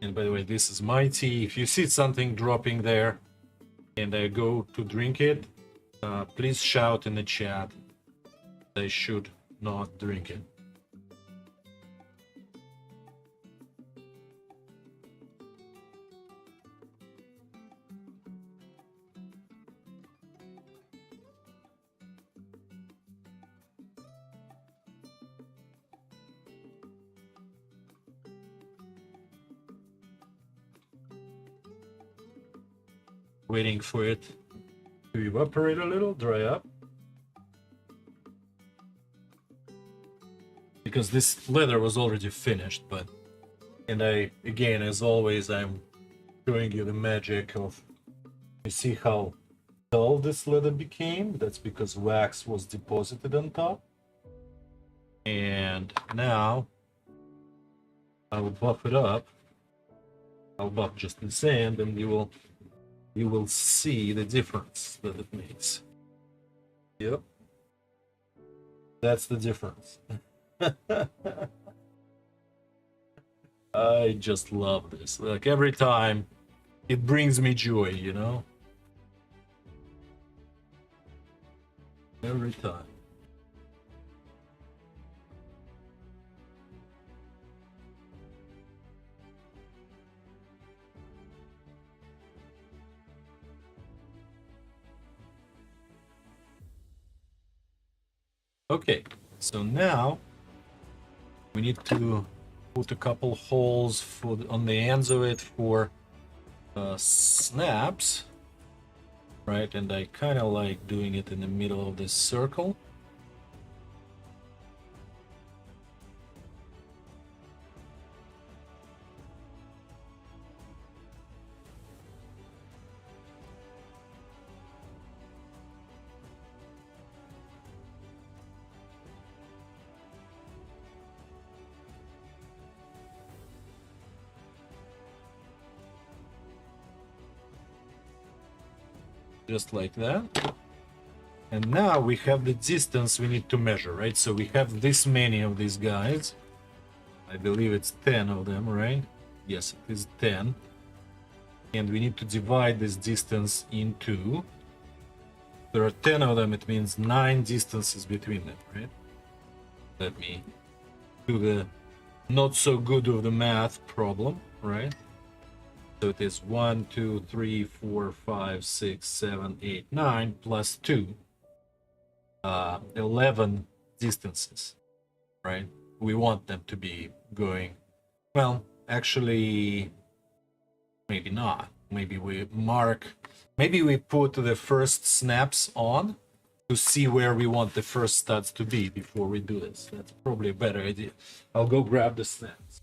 And by the way, this is my tea. If you see something dropping there and I go to drink it, please shout in the chat. I should not drink it. Waiting for it to evaporate a little, dry up. Because this leather was already finished, and again, as always, I'm showing you the magic of You see how dull this leather became? That's because wax was deposited on top. And now I'll buff it up. I'll buff just the sand, and you will see the difference that it makes. Yep. That's the difference. I just love this. Like every time it brings me joy, you know? Every time. Okay, so now we need to put a couple holes for on the ends of it for snaps, right? And I kind of like doing it in the middle of this circle. Just like that. And now we have the distance we need to measure, right? So we have this many of these guys. I believe it's 10 of them, right? Yes, it is 10. And we need to divide this distance into... There are 10 of them, it means 9 distances between them, right? Let me do the not so good of the math problem, right? So it is 1, 2, 3, 4, 5, 6, 7, 8, 9 plus 2. 11 distances, right? We want them to be going, well, actually, maybe not. Maybe we put the first snaps on to see where we want the first studs to be before we do this. That's probably a better idea. I'll go grab the snaps.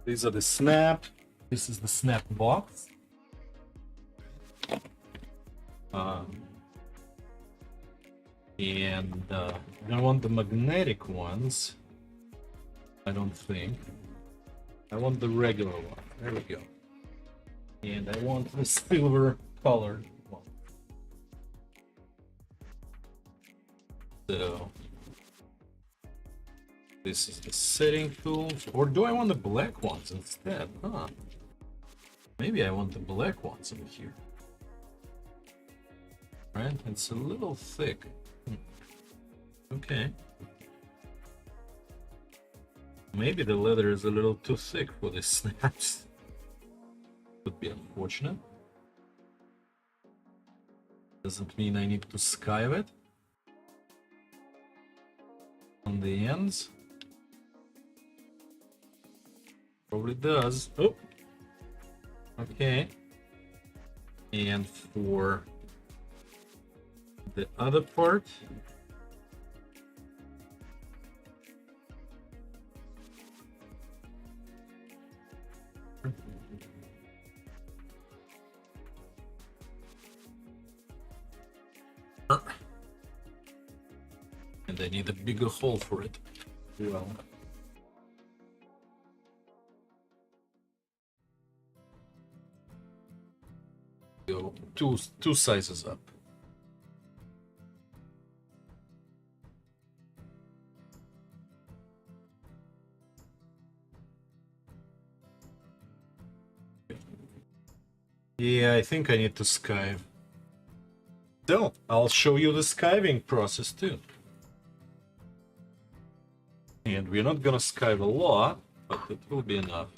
These are the snap. This is the snap box. And I don't want the magnetic ones. I don't think. I want the regular one. There we go. And I want the silver colored one. So this is the setting tools. Or do I want the black ones instead? Huh. Maybe I want the black ones in here. Right? It's a little thick. Okay. Maybe the leather is a little too thick for the snaps. Could be unfortunate. Doesn't mean I need to skive it on the ends. Probably does. Oh, okay. And for the other part, and I need a bigger hole for it. Well, go two sizes up. Yeah, I think I need to skive. So, I'll show you the skiving process too. And we're not gonna skive a lot, but it will be enough.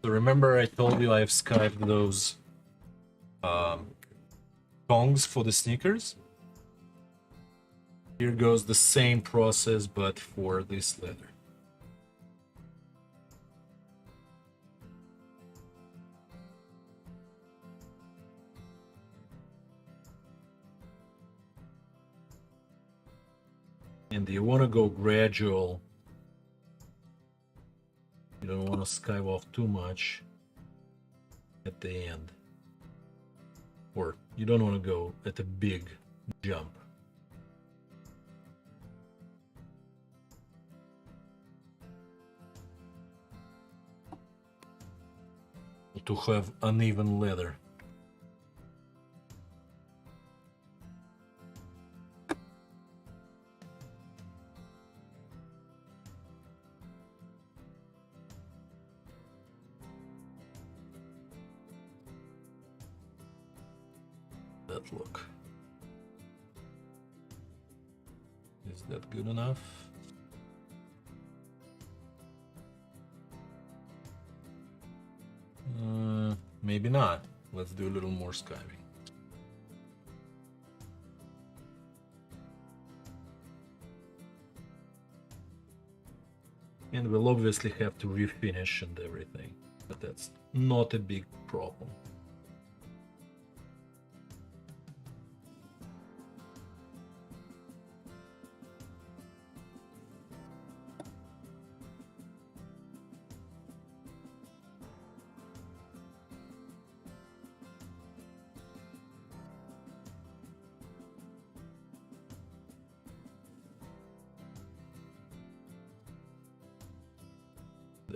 So remember I told you I've skived those tongs for the sneakers? Here goes the same process, but for this leather. And you want to go gradual. You don't want to skywalk too much at the end. Or you don't want to go at a big jump. To have uneven leather. That look. Is that good enough? Maybe not. Let's do a little more skiving. And we'll obviously have to refinish and everything, but that's not a big problem.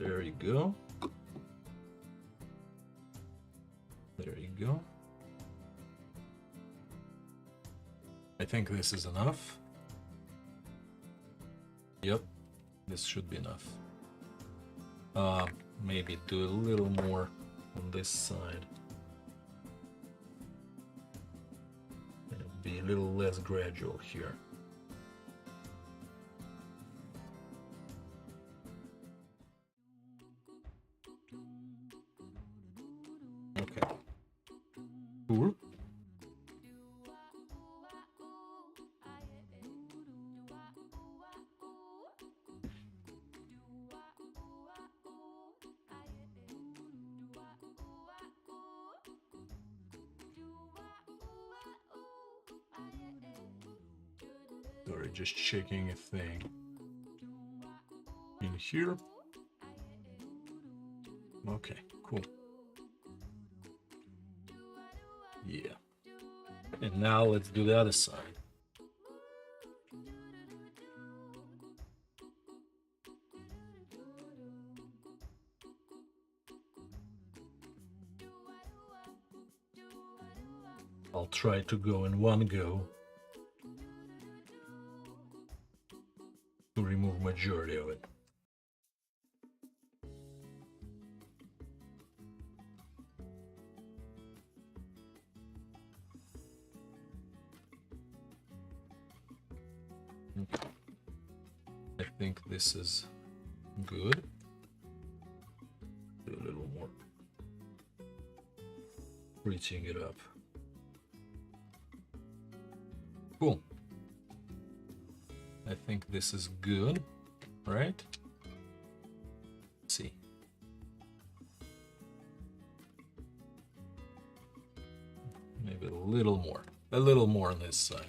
There you go. There you go. I think this is enough. Yep, this should be enough. Maybe do a little more on this side. And be a little less gradual here. Okay. Cool. Sorry, just checking a thing in here. Okay, cool. Yeah. And now let's do the other side. I'll try to go in one go to remove majority of it. Okay. I think this is good. Do a little more. Reaching it up. Cool. I think this is good, right? Let's see. Maybe a little more on this side.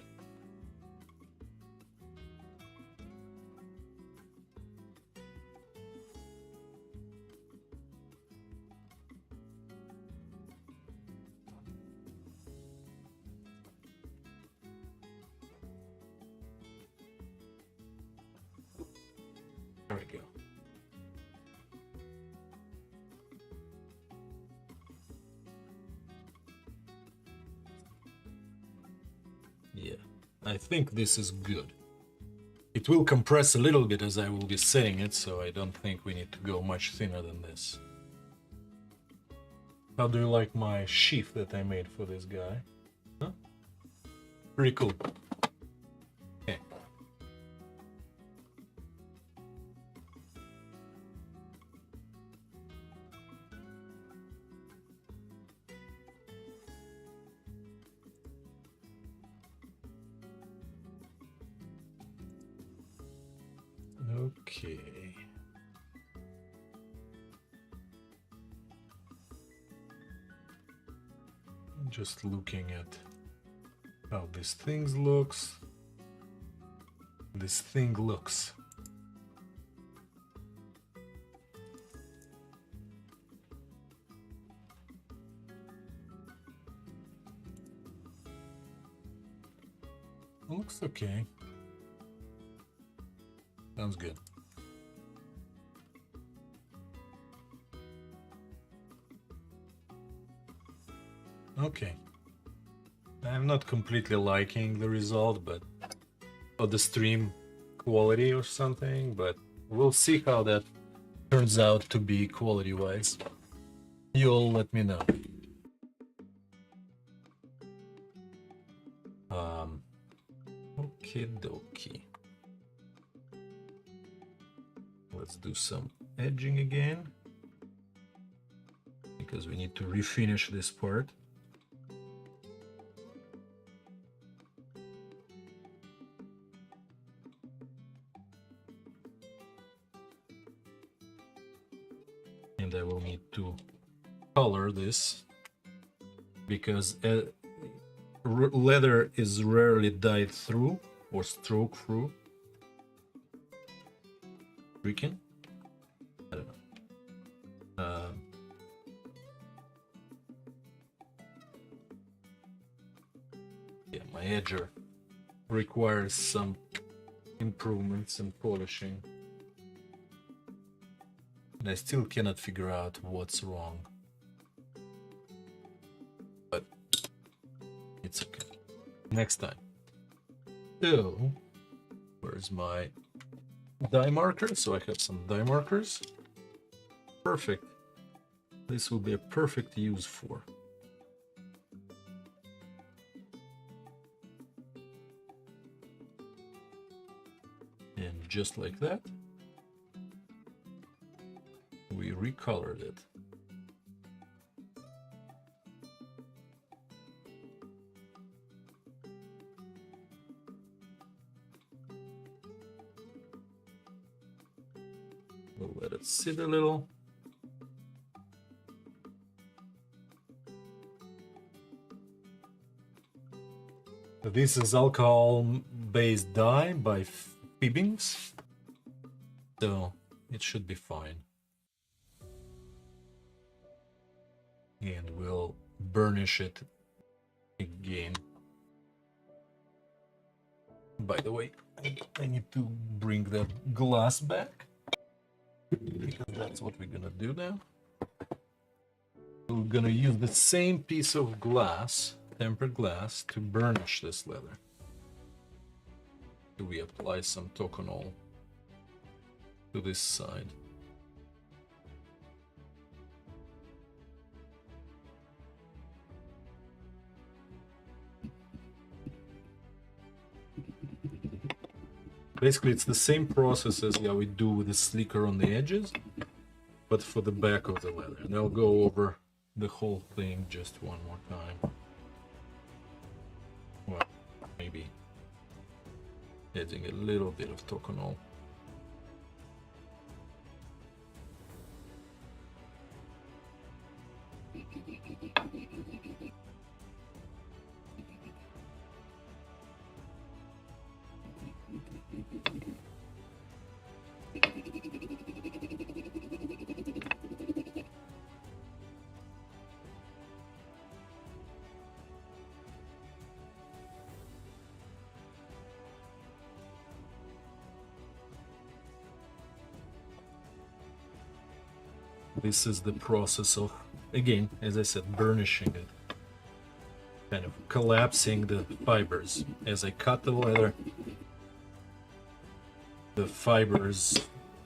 There we go. Yeah, I think this is good. It will compress a little bit as I will be setting it, so I don't think we need to go much thinner than this. How do you like my sheath that I made for this guy? Huh? Pretty cool. Okay. Okay. Just looking at how this thing looks. This thing looks. Looks okay. Sounds good. Okay. I'm not completely liking the result, but or the stream quality or something, but we'll see how that turns out to be quality-wise. You'll let me know. Okie dokie. Let's do some edging again, because we need to refinish this part. And I will need to color this, because leather is rarely dyed through or stroke through. Freaking? I don't know. Yeah, my edger requires some improvements and polishing. And I still cannot figure out what's wrong. But it's okay. Next time. So, where's my dye marker? So I have some dye markers. Perfect. This will be a perfect use for. And just like that, we recolored it. We'll let it sit a little. This is alcohol-based dye by Fibbings, so it should be fine. And we'll burnish it again. By the way, I need to bring that glass back, because that's what we're gonna do now. We're gonna use the same piece of glass, tempered glass, to burnish this leather. So we apply some toconol to this side. Basically, it's the same process as we do with the slicker on the edges, but for the back of the leather. And I'll go over the whole thing just one more time. Well, maybe adding a little bit of toconol. This is the process of, again, as I said, burnishing it. Kind of collapsing the fibers. As I cut the leather, the fibers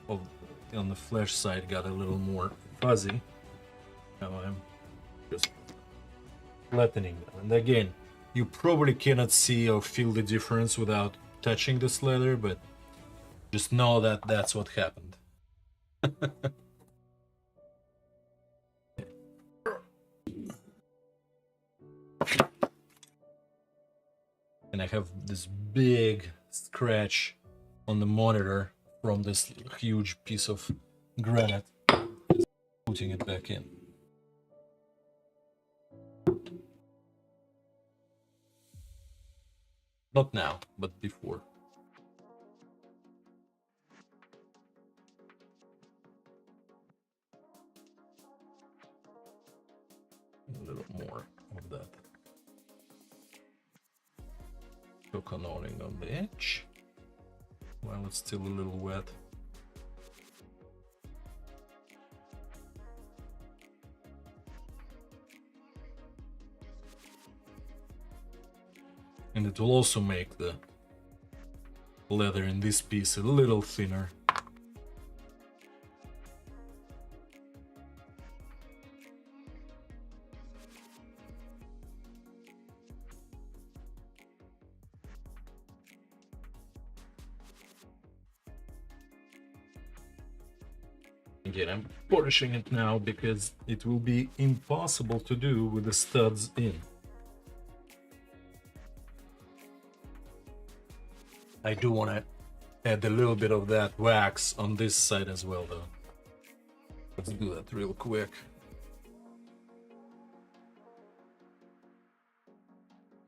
on the flesh side got a little more fuzzy. Now I'm just flattening them. And again, you probably cannot see or feel the difference without touching this leather, but just know that that's what happened. And I have this big scratch on the monitor from this huge piece of granite, putting it back in. Not now, but before. A little more of that coconutting on the edge while it's still a little wet. And it will also make the leather in this piece a little thinner. Again, I'm polishing it now because it will be impossible to do with the studs in. I do want to add a little bit of that wax on this side as well, though. Let's do that real quick.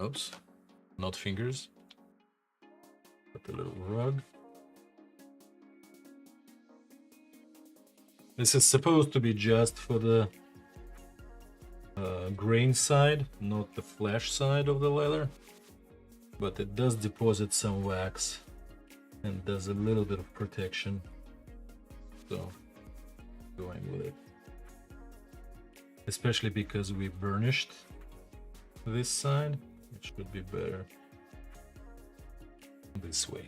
Oops, not fingers, but a little rug. This is supposed to be just for the grain side, not the flesh side of the leather. But it does deposit some wax and does a little bit of protection. So, going with it. Especially because we burnished this side, it should be better this way.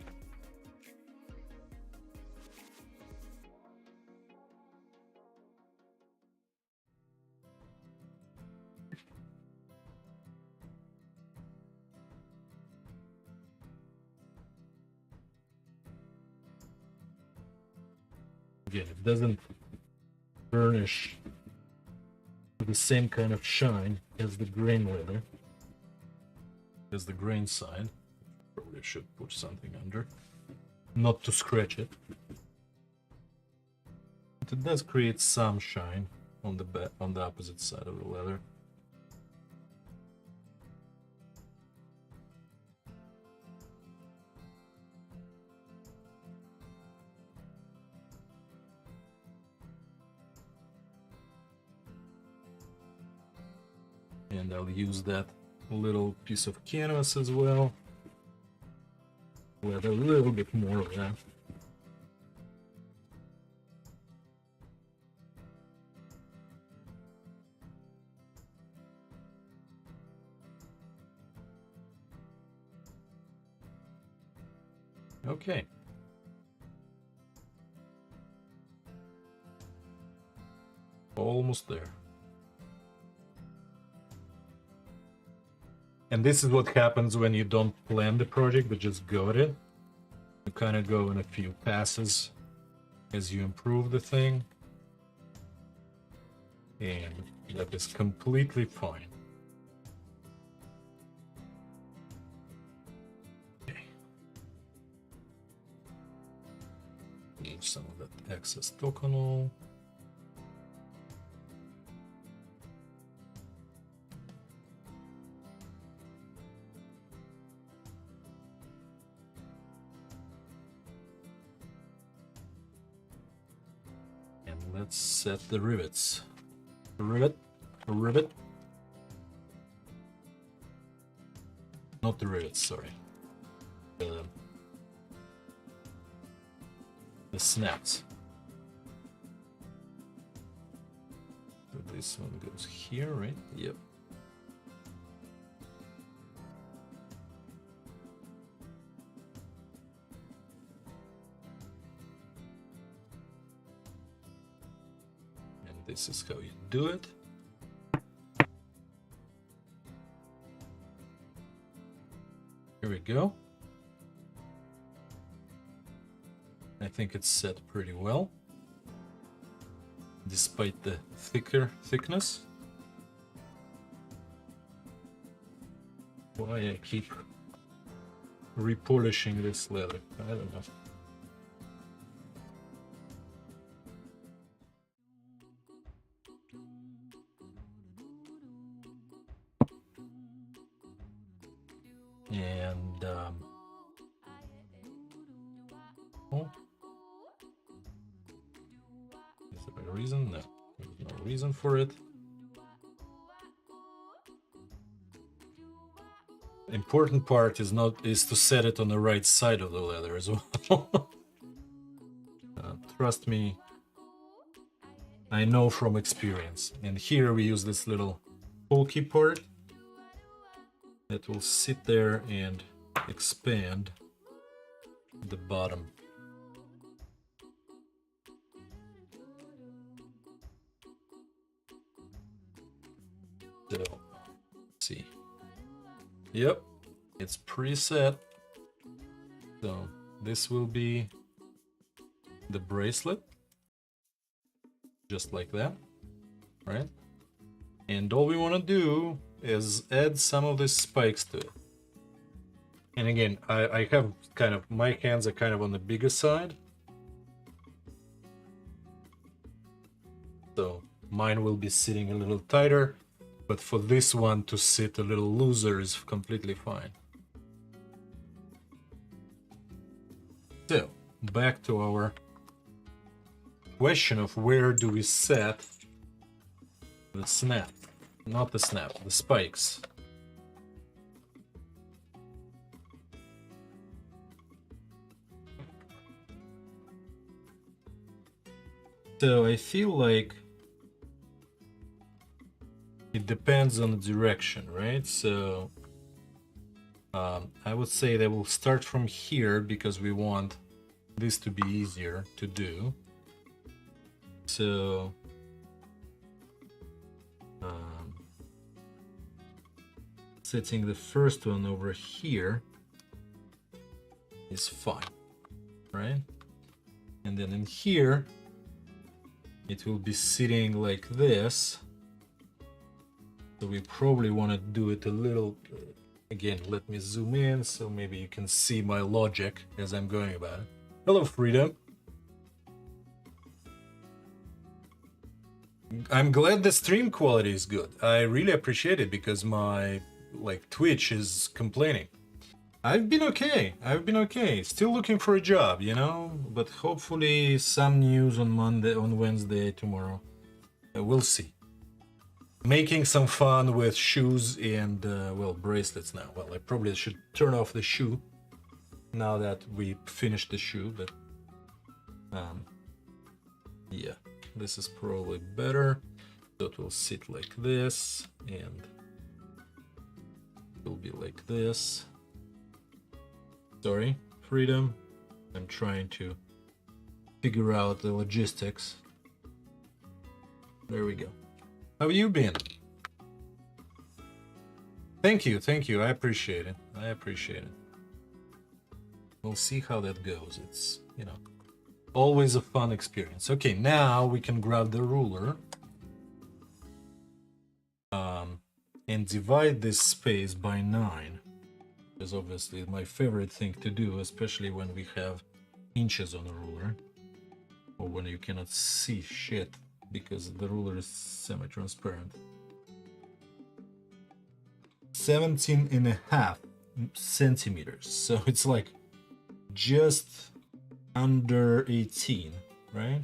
Again, it doesn't burnish with the same kind of shine as the grain leather, as the grain side. Probably should put something under, not to scratch it. But it does create some shine on the opposite side of the leather. And I'll use that little piece of canvas as well. With a little bit more of that. Okay. Almost there. And this is what happens when you don't plan the project, but just go at it. You kind of go in a few passes as you improve the thing. And that is completely fine. Okay. Leave some of that excess toconol. Let's set the rivets. Rivet, rivet. Not the rivets, sorry. The snaps. So this one goes here, right? Yep. This is how you do it. Here we go. I think it's set pretty well, despite the thickness. Why I keep repolishing this leather, I don't know. And oh, is there a reason? No, there's no reason for it. Important part is to set it on the right side of the leather as well. Trust me, I know from experience. And here we use this little bulky part that will sit there and expand the bottom. So, let's see. Yep, it's preset. So this will be the bracelet, just like that, right? And all we want to do is add some of these spikes to it. And again, I have kind of, my hands are kind of on the bigger side. So mine will be sitting a little tighter, but for this one to sit a little looser is completely fine. So back to our question of where do we set the snap, not the snap, the spikes. So I feel like it depends on the direction, right? So I would say that we'll start from here because we want this to be easier to do. So setting the first one over here is fine, right? And then in here, it will be sitting like this. So we probably want to do it a little, again, let me zoom in so maybe you can see my logic as I'm going about it. Hello, Freedom. I'm glad the stream quality is good. I really appreciate it because my Twitch is complaining. I've been okay. Still looking for a job, you know, but hopefully some news on Wednesday, tomorrow. We'll see. Making some fun with shoes and, well, bracelets now. Well, I probably should turn off the shoe now that we finished the shoe, but, yeah, this is probably better. So it will sit like this, and it will be like this. Sorry, Freedom. I'm trying to figure out the logistics. There we go. How have you been? Thank you. I appreciate it. We'll see how that goes. It's, you know, always a fun experience. Okay, now we can grab the ruler and divide this space by 9. Is obviously my favorite thing to do, especially when we have inches on a ruler or when you cannot see shit because the ruler is semi-transparent. 17.5 centimeters, so it's like just under 18, right?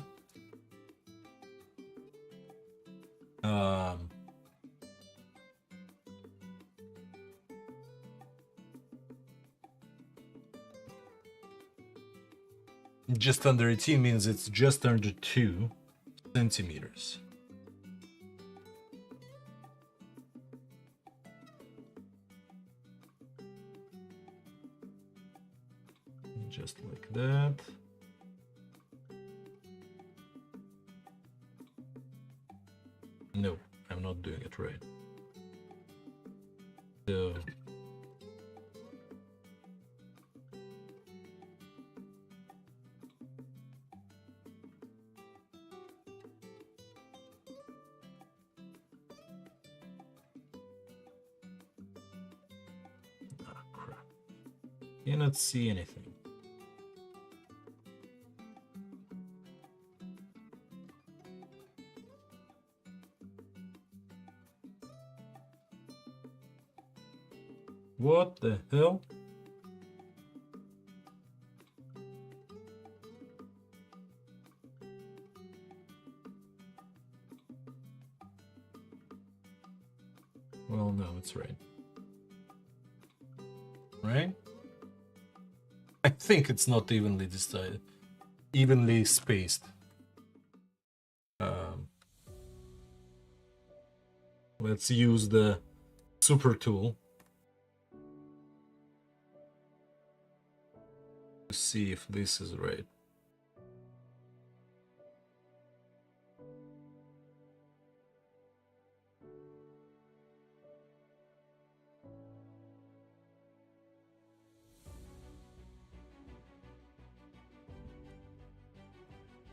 Just under 18 means it's just under 2 centimeters. Just like that. No, I'm not doing it right. So crap. Cannot see anything. What the hell? Well, no, it's right. Right? I think it's not evenly decided, evenly spaced. Let's use the super tool to see if this is right.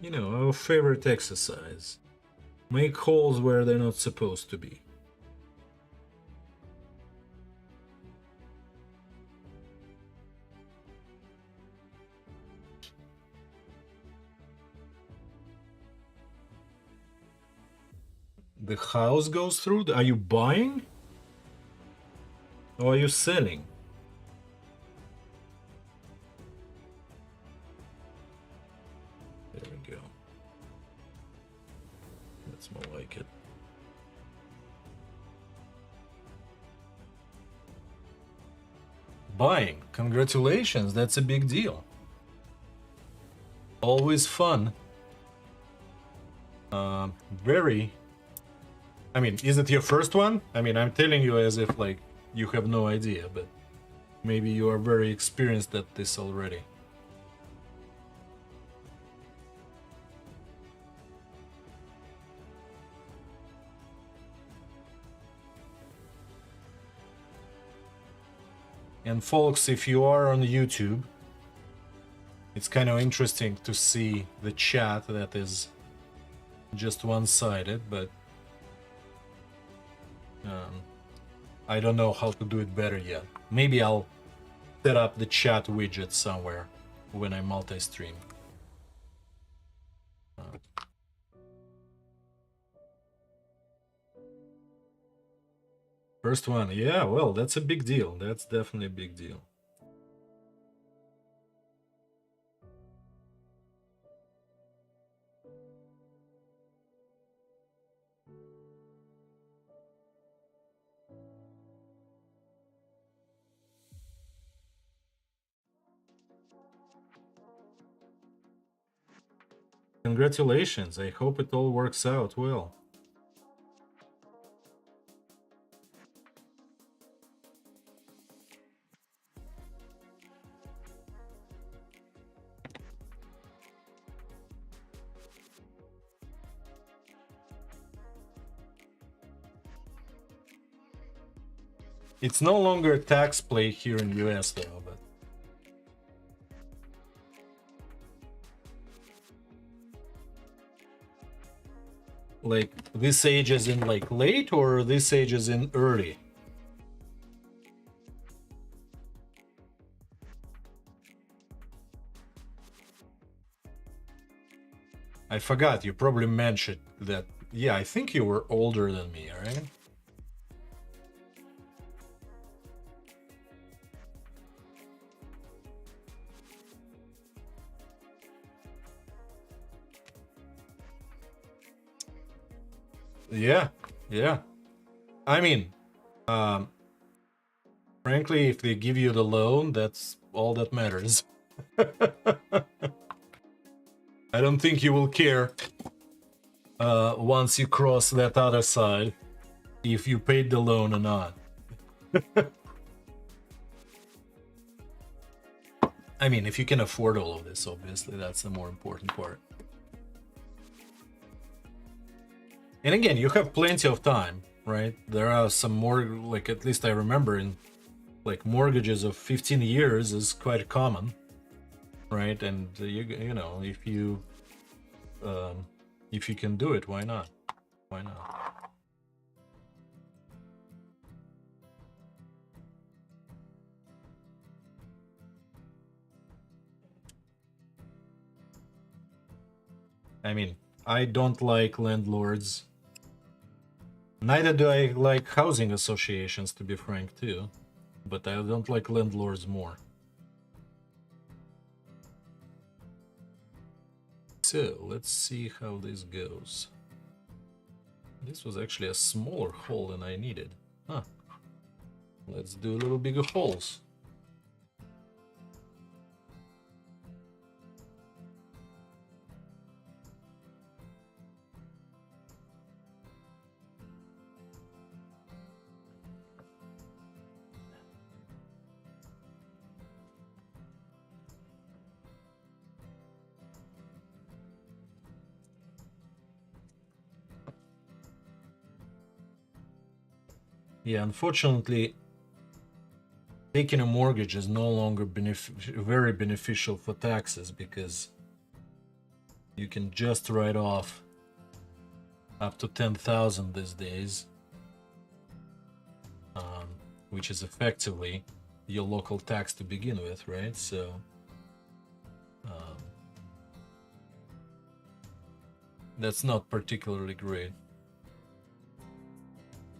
You know, our favorite exercise. Make holes where they're not supposed to be. The house goes through? Are you buying? Or are you selling? There we go. That's more like it. Buying. Congratulations, that's a big deal. Always fun. Very... I mean, is it your first one? I mean, I'm telling you as if, like, you have no idea, but maybe you are very experienced at this already. And folks, if you are on YouTube, it's kind of interesting to see the chat that is just one-sided, but I don't know how to do it better yet. Maybe I'll set up the chat widget somewhere when I multi-stream. First one, yeah, well, that's a big deal. That's definitely a big deal. Congratulations, I hope it all works out well. It's no longer a tax play here in US though, but like this age is in like late or this age is in early? I forgot, you probably mentioned that. Yeah, I think you were older than me, right? Yeah, yeah. I mean, frankly, if they give you the loan, that's all that matters. I don't think you will care once you cross that other side if you paid the loan or not. I mean, if you can afford all of this, obviously, that's the more important part. And again, you have plenty of time, right? There are some more, like, at least I remember in, like, mortgages of 15 years is quite common, right? And you know, if you can do it, why not? Why not? I mean, I don't like landlords. Neither do I like housing associations, to be frank, too. but I don't like landlords more. So let's see how this goes. This was actually a smaller hole than I needed. Huh. Let's do a little bigger holes. Yeah, unfortunately, taking a mortgage is no longer very beneficial for taxes because you can just write off up to 10,000 these days, which is effectively your local tax to begin with, right? So that's not particularly great.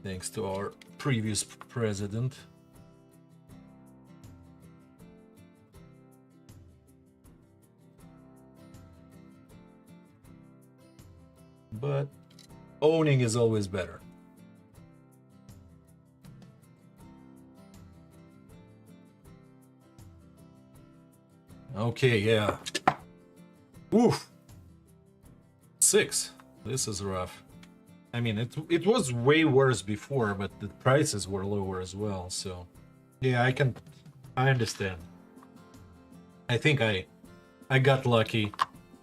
Thanks to our previous president. But owning is always better. Okay, yeah. Oof. 6. This is rough. I mean, it was way worse before, but the prices were lower as well. So, yeah, I understand. I think I got lucky.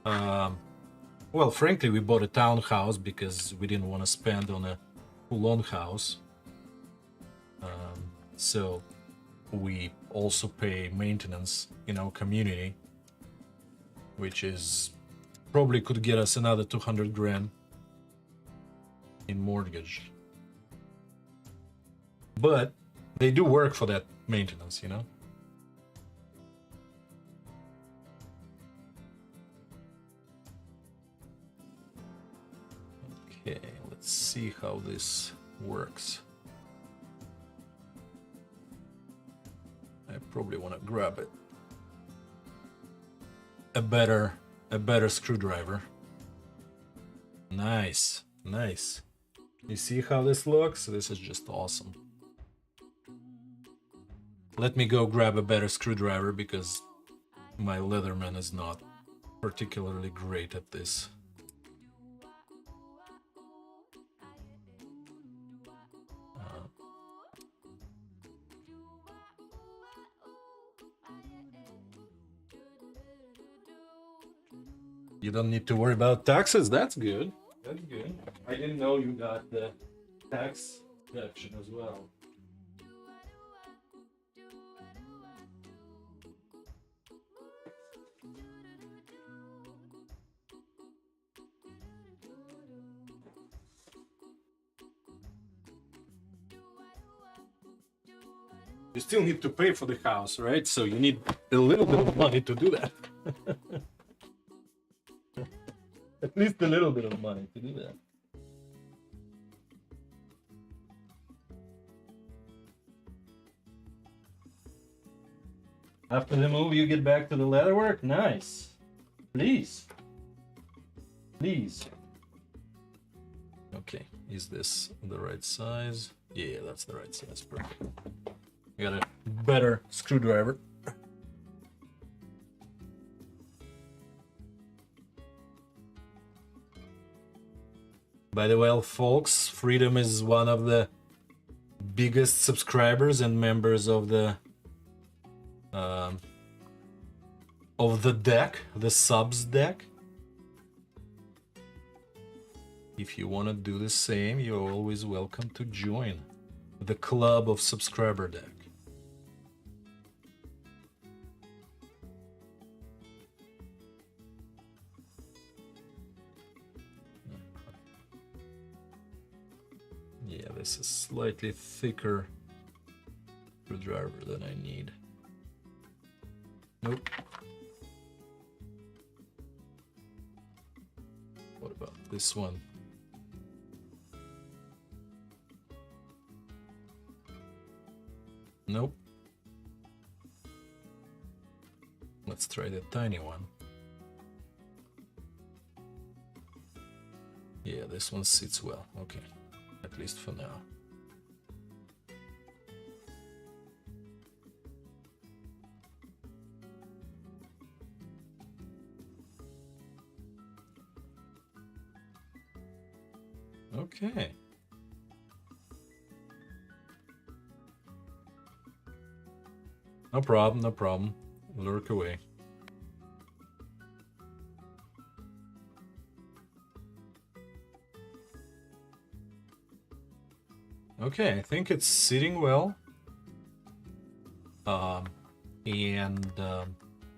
Well, frankly, we bought a townhouse because we didn't want to spend on a full-on house. So we also pay maintenance in our community, which is probably could get us another 200 grand in mortgage. But they do work for that maintenance, you know? Okay, let's see how this works. I probably want to grab it. A better screwdriver. Nice, nice. You see how this looks? This is just awesome. Let me go grab a better screwdriver because my Leatherman is not particularly great at this. You don't need to worry about taxes. That's good. That's good. I didn't know you got the tax deduction as well. You still need to pay for the house, right? So you need a little bit of money to do that. At least a little bit of money to do that. After the move, you get back to the leatherwork? Nice. Please. Please. Okay, is this the right size? Yeah, that's the right size. Perfect. I got a better screwdriver. By the way, folks, Freedom is one of the biggest subscribers and members of the deck, the subs deck. If you want to do the same, you're always welcome to join the club of subscriber deck. Yeah, this is slightly thicker screwdriver than I need. Nope. What about this one? Nope. Let's try the tiny one. Yeah, this one sits well. Okay, at least for now. Okay. No problem, no problem. Lurk away. Okay, I think it's sitting well.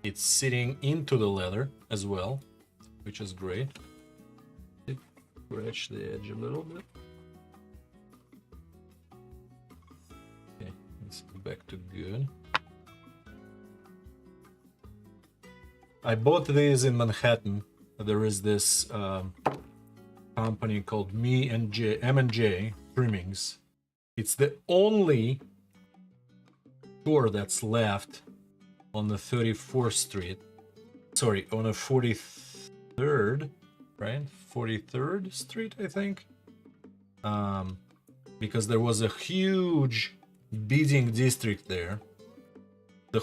It's sitting into the leather as well, which is great. Scratch the edge a little bit. Okay, let's go back to good. I bought these in Manhattan. There is this company called M&J Trimmings. It's the only store that's left on the 34th Street. Sorry, on the 43rd, right? 43rd Street, I think. Because there was a huge beading district there. The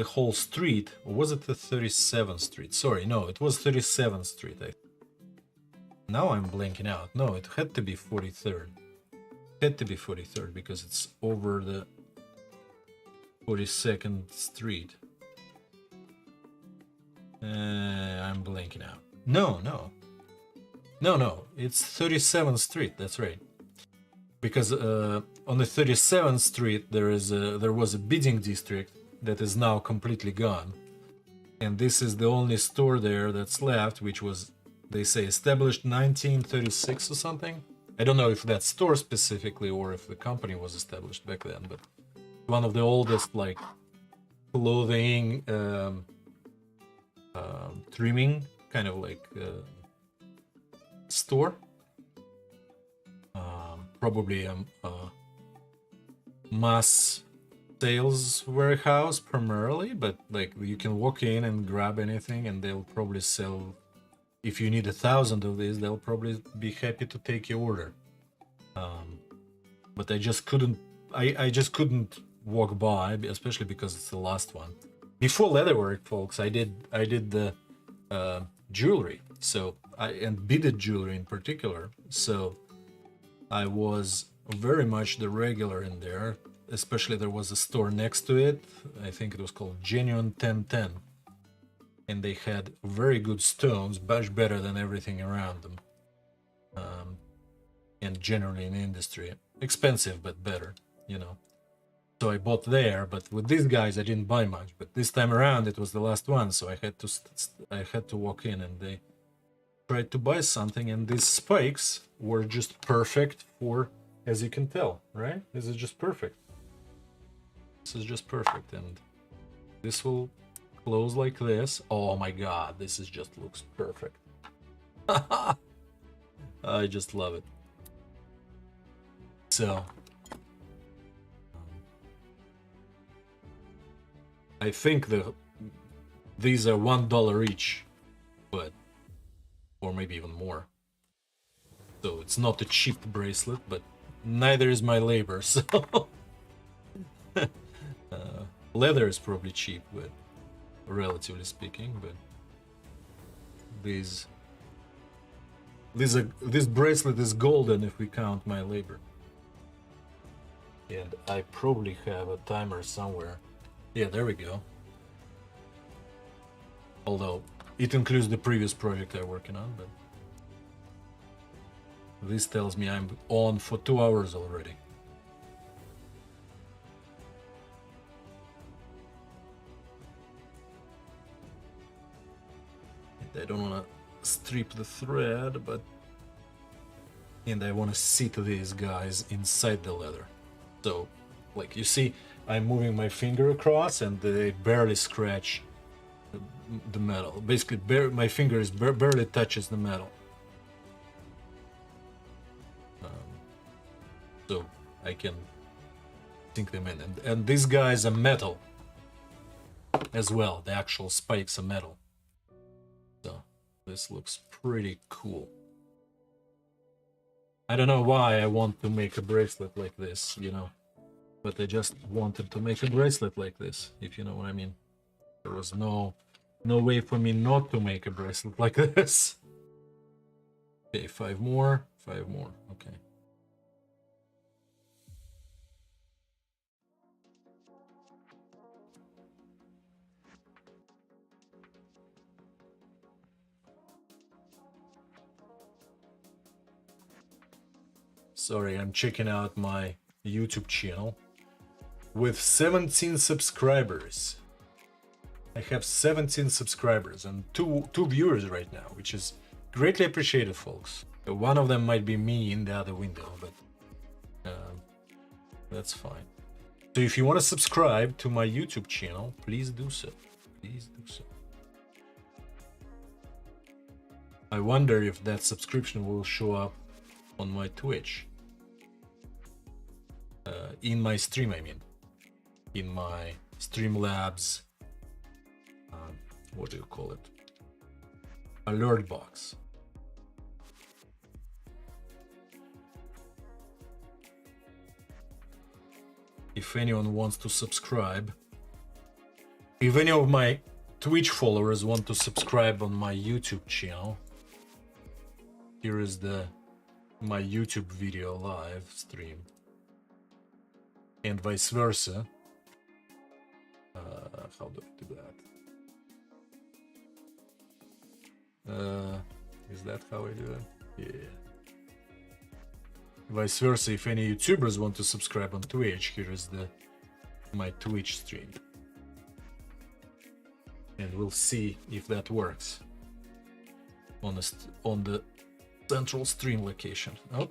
whole street, or was it the 37th Street? Sorry, no, it was 37th Street. Now I'm blanking out. No, it had to be 43rd. It had to be 43rd because it's over the 42nd Street. I'm blanking out. No, it's 37th Street. That's right. Because on the 37th Street there was a beading district that is now completely gone, and this is the only store there that's left, which was, they say, established 1936 or something. I don't know if that store specifically or if the company was established back then, but one of the oldest like clothing trimming kind of like store. Probably a mass sales warehouse primarily, but like you can walk in and grab anything and they'll probably sell. If you need 1,000 of these, they'll probably be happy to take your order. But I just couldn't walk by, especially because it's the last one. Before leatherwork, folks, I did the jewelry, and beaded jewelry in particular. So I was very much the regular in there. Especially there was a store next to it. I think it was called Genuine 1010. And they had very good stones, much better than everything around them. And generally in the industry. Expensive, but better, you know. So I bought there, but with these guys I didn't buy much. But this time around it was the last one, so I had to walk in, and they tried to buy something, and these spikes were just perfect for, as you can tell, right? This is just perfect. This is just perfect, and this will close like this. Oh my god, this is just looks perfect. I just love it. So I think these are $1 each, but or maybe even more. So it's not a cheap bracelet, but neither is my labor. So leather is probably cheap, but relatively speaking. But this bracelet is golden if we count my labor. And I probably have a timer somewhere. Yeah, there we go. Although it includes the previous project I'm working on, but this tells me I'm on for 2 hours already. And I don't want to strip the thread, and I want to sit these guys inside the leather. So, like you see, I'm moving my finger across and they barely scratch the metal. Basically, my finger barely touches the metal. So I can sink them in. And these guys are metal as well. The actual spikes are metal. So this looks pretty cool. I don't know why I want to make a bracelet like this, you know, but I just wanted to make a bracelet like this, if you know what I mean. There was no way for me not to make a bracelet like this. Okay, 5 more, okay. Sorry, I'm checking out my YouTube channel with 17 subscribers. I have 17 subscribers and two viewers right now, which is greatly appreciated, folks. One of them might be me in the other window, but that's fine. So if you want to subscribe to my YouTube channel, please do so. Please do so. I wonder if that subscription will show up on my Twitch. In my stream, I mean. In my Streamlabs, what do you call it? Alert box. If anyone wants to subscribe, if any of my Twitch followers want to subscribe on my YouTube channel, here is my YouTube video live stream, and vice versa. How do I do that? Is that how I do it? Yeah. Vice versa, if any YouTubers want to subscribe on Twitch, here is my Twitch stream. And we'll see if that works on the central stream location. Oh,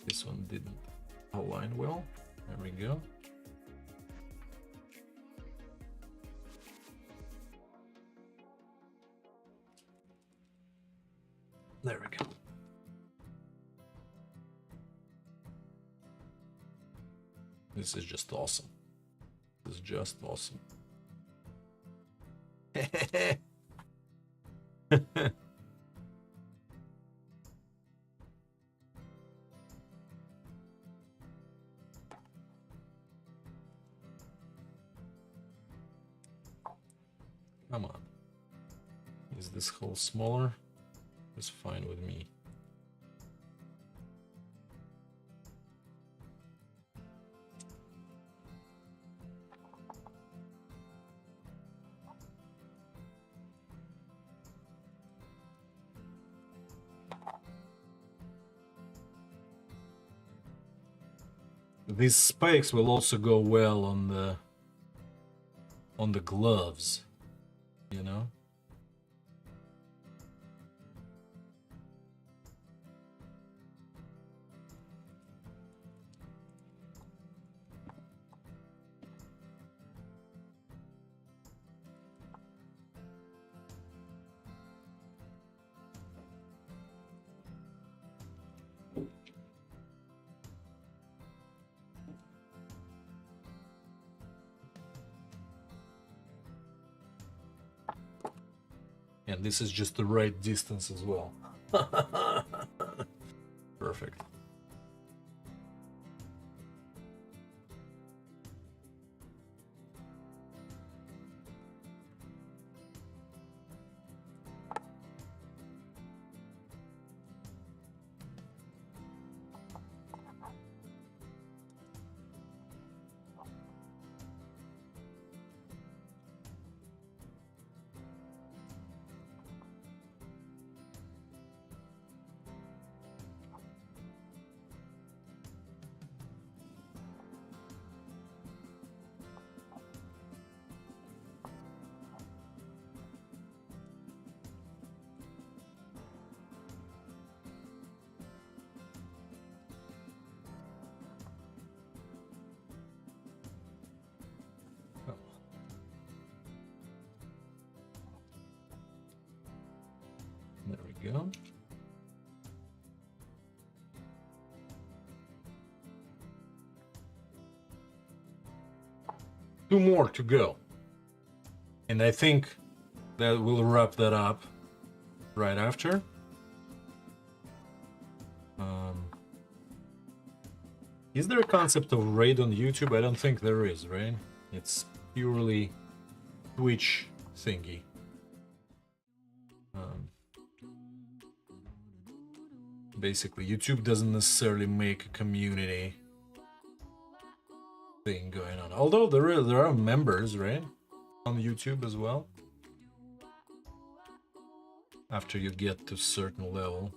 this one didn't align well. There we go. There we go. This is just awesome. This is just awesome. Come on. Is this hole smaller? It's fine with me. These spikes will also go well on the gloves, you know? And this is just the right distance as well. Perfect. There we go. 2 more to go. And I think that we'll wrap that up right after. Is there a concept of raid on YouTube? I don't think there is, right? It's purely Twitch thingy. Basically, YouTube doesn't necessarily make a community thing going on. Although there are members, right, on YouTube as well. After you get to a certain level.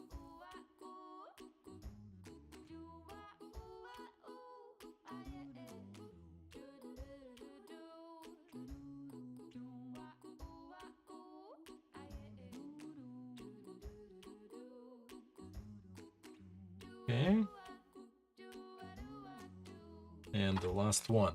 Okay. And the last one.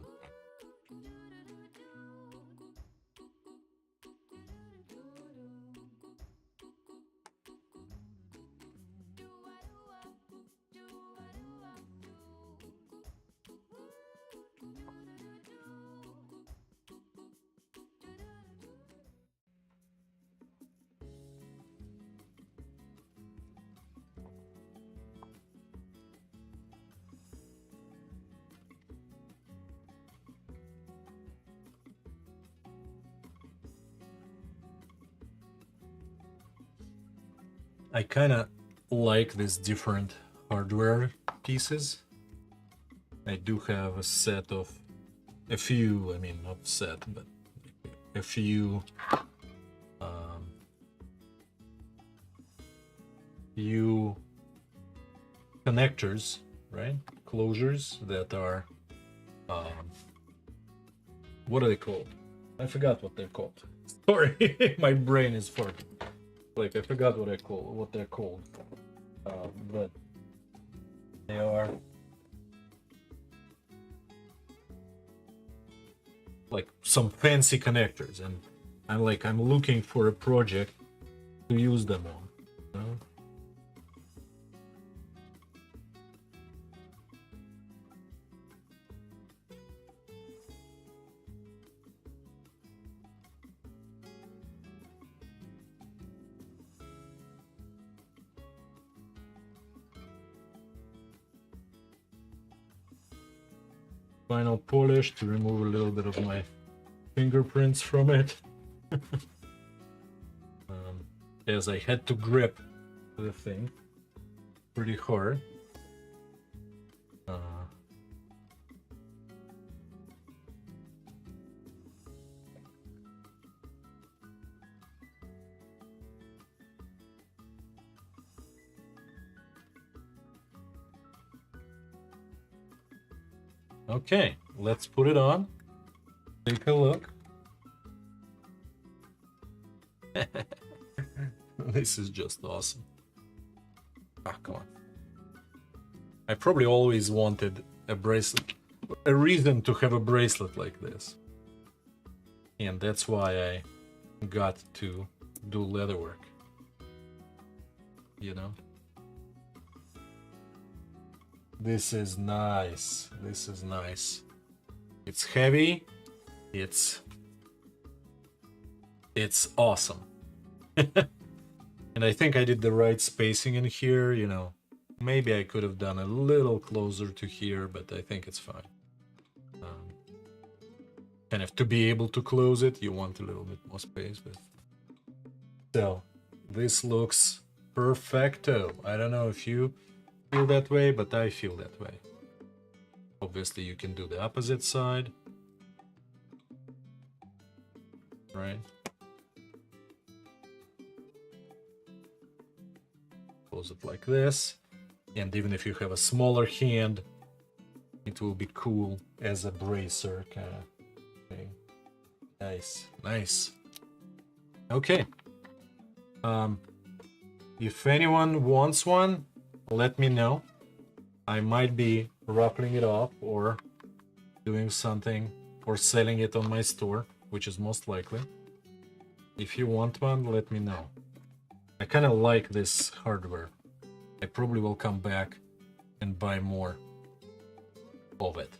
I kind of like these different hardware pieces. I do have a set of a few, I mean, not set, but a few connectors, right? Closures that are, what are they called? I forgot what they're called. Sorry, my brain is farting. Like, I forgot what they're called. But they are like some fancy connectors, and I'm looking for a project to use them on. You know? Final polish to remove a little bit of my fingerprints from it. As I had to grip the thing pretty hard. Okay, let's put it on. Take a look. This is just awesome. Ah, come on. I probably always wanted a bracelet, a reason to have a bracelet like this. And that's why I got to do leatherwork. You know? This is nice. This is nice. It's heavy. It's awesome. And I think I did the right spacing in here, you know. Maybe I could have done a little closer to here, but I think it's fine. Kind of to be able to close it, you want a little bit more space. But so, this looks perfecto. I don't know if you feel that way, but I feel that way. Obviously, you can do the opposite side. Right? Close it like this. And even if you have a smaller hand, it will be cool as a bracer kind of thing. Nice, nice. Okay. If anyone wants one, let me know. I might be raffling it off or doing something or selling it on my store, which is most likely. If you want one, let me know. I kind of like this hardware. I probably will come back and buy more of it,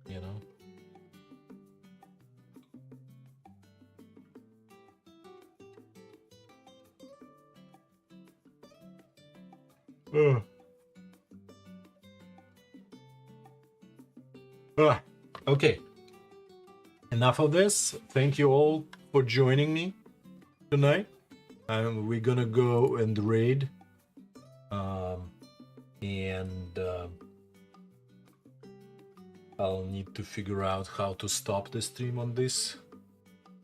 you know? Uh. Okay. Enough of this. Thank you all for joining me tonight. We're gonna go and raid. And I'll need to figure out how to stop the stream on this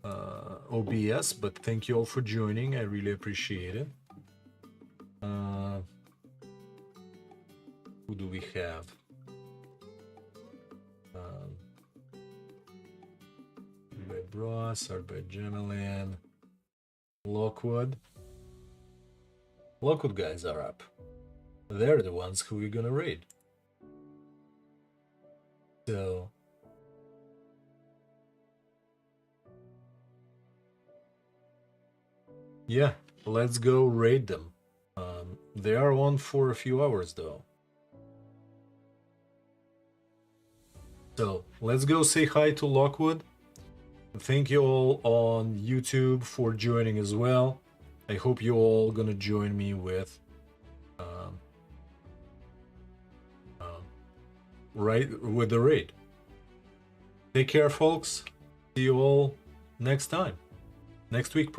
OBS, but thank you all for joining. I really appreciate it. Who do we have? By Bros, or by Gemelin, Lockwood. Lockwood guys are up. They're the ones who we're gonna raid. So yeah, let's go raid them. They are on for a few hours though. So let's go say hi to Lockwood. Thank you all on YouTube for joining as well. I hope you all gonna join me with with the raid. Take care, folks. See you all next time. Next week.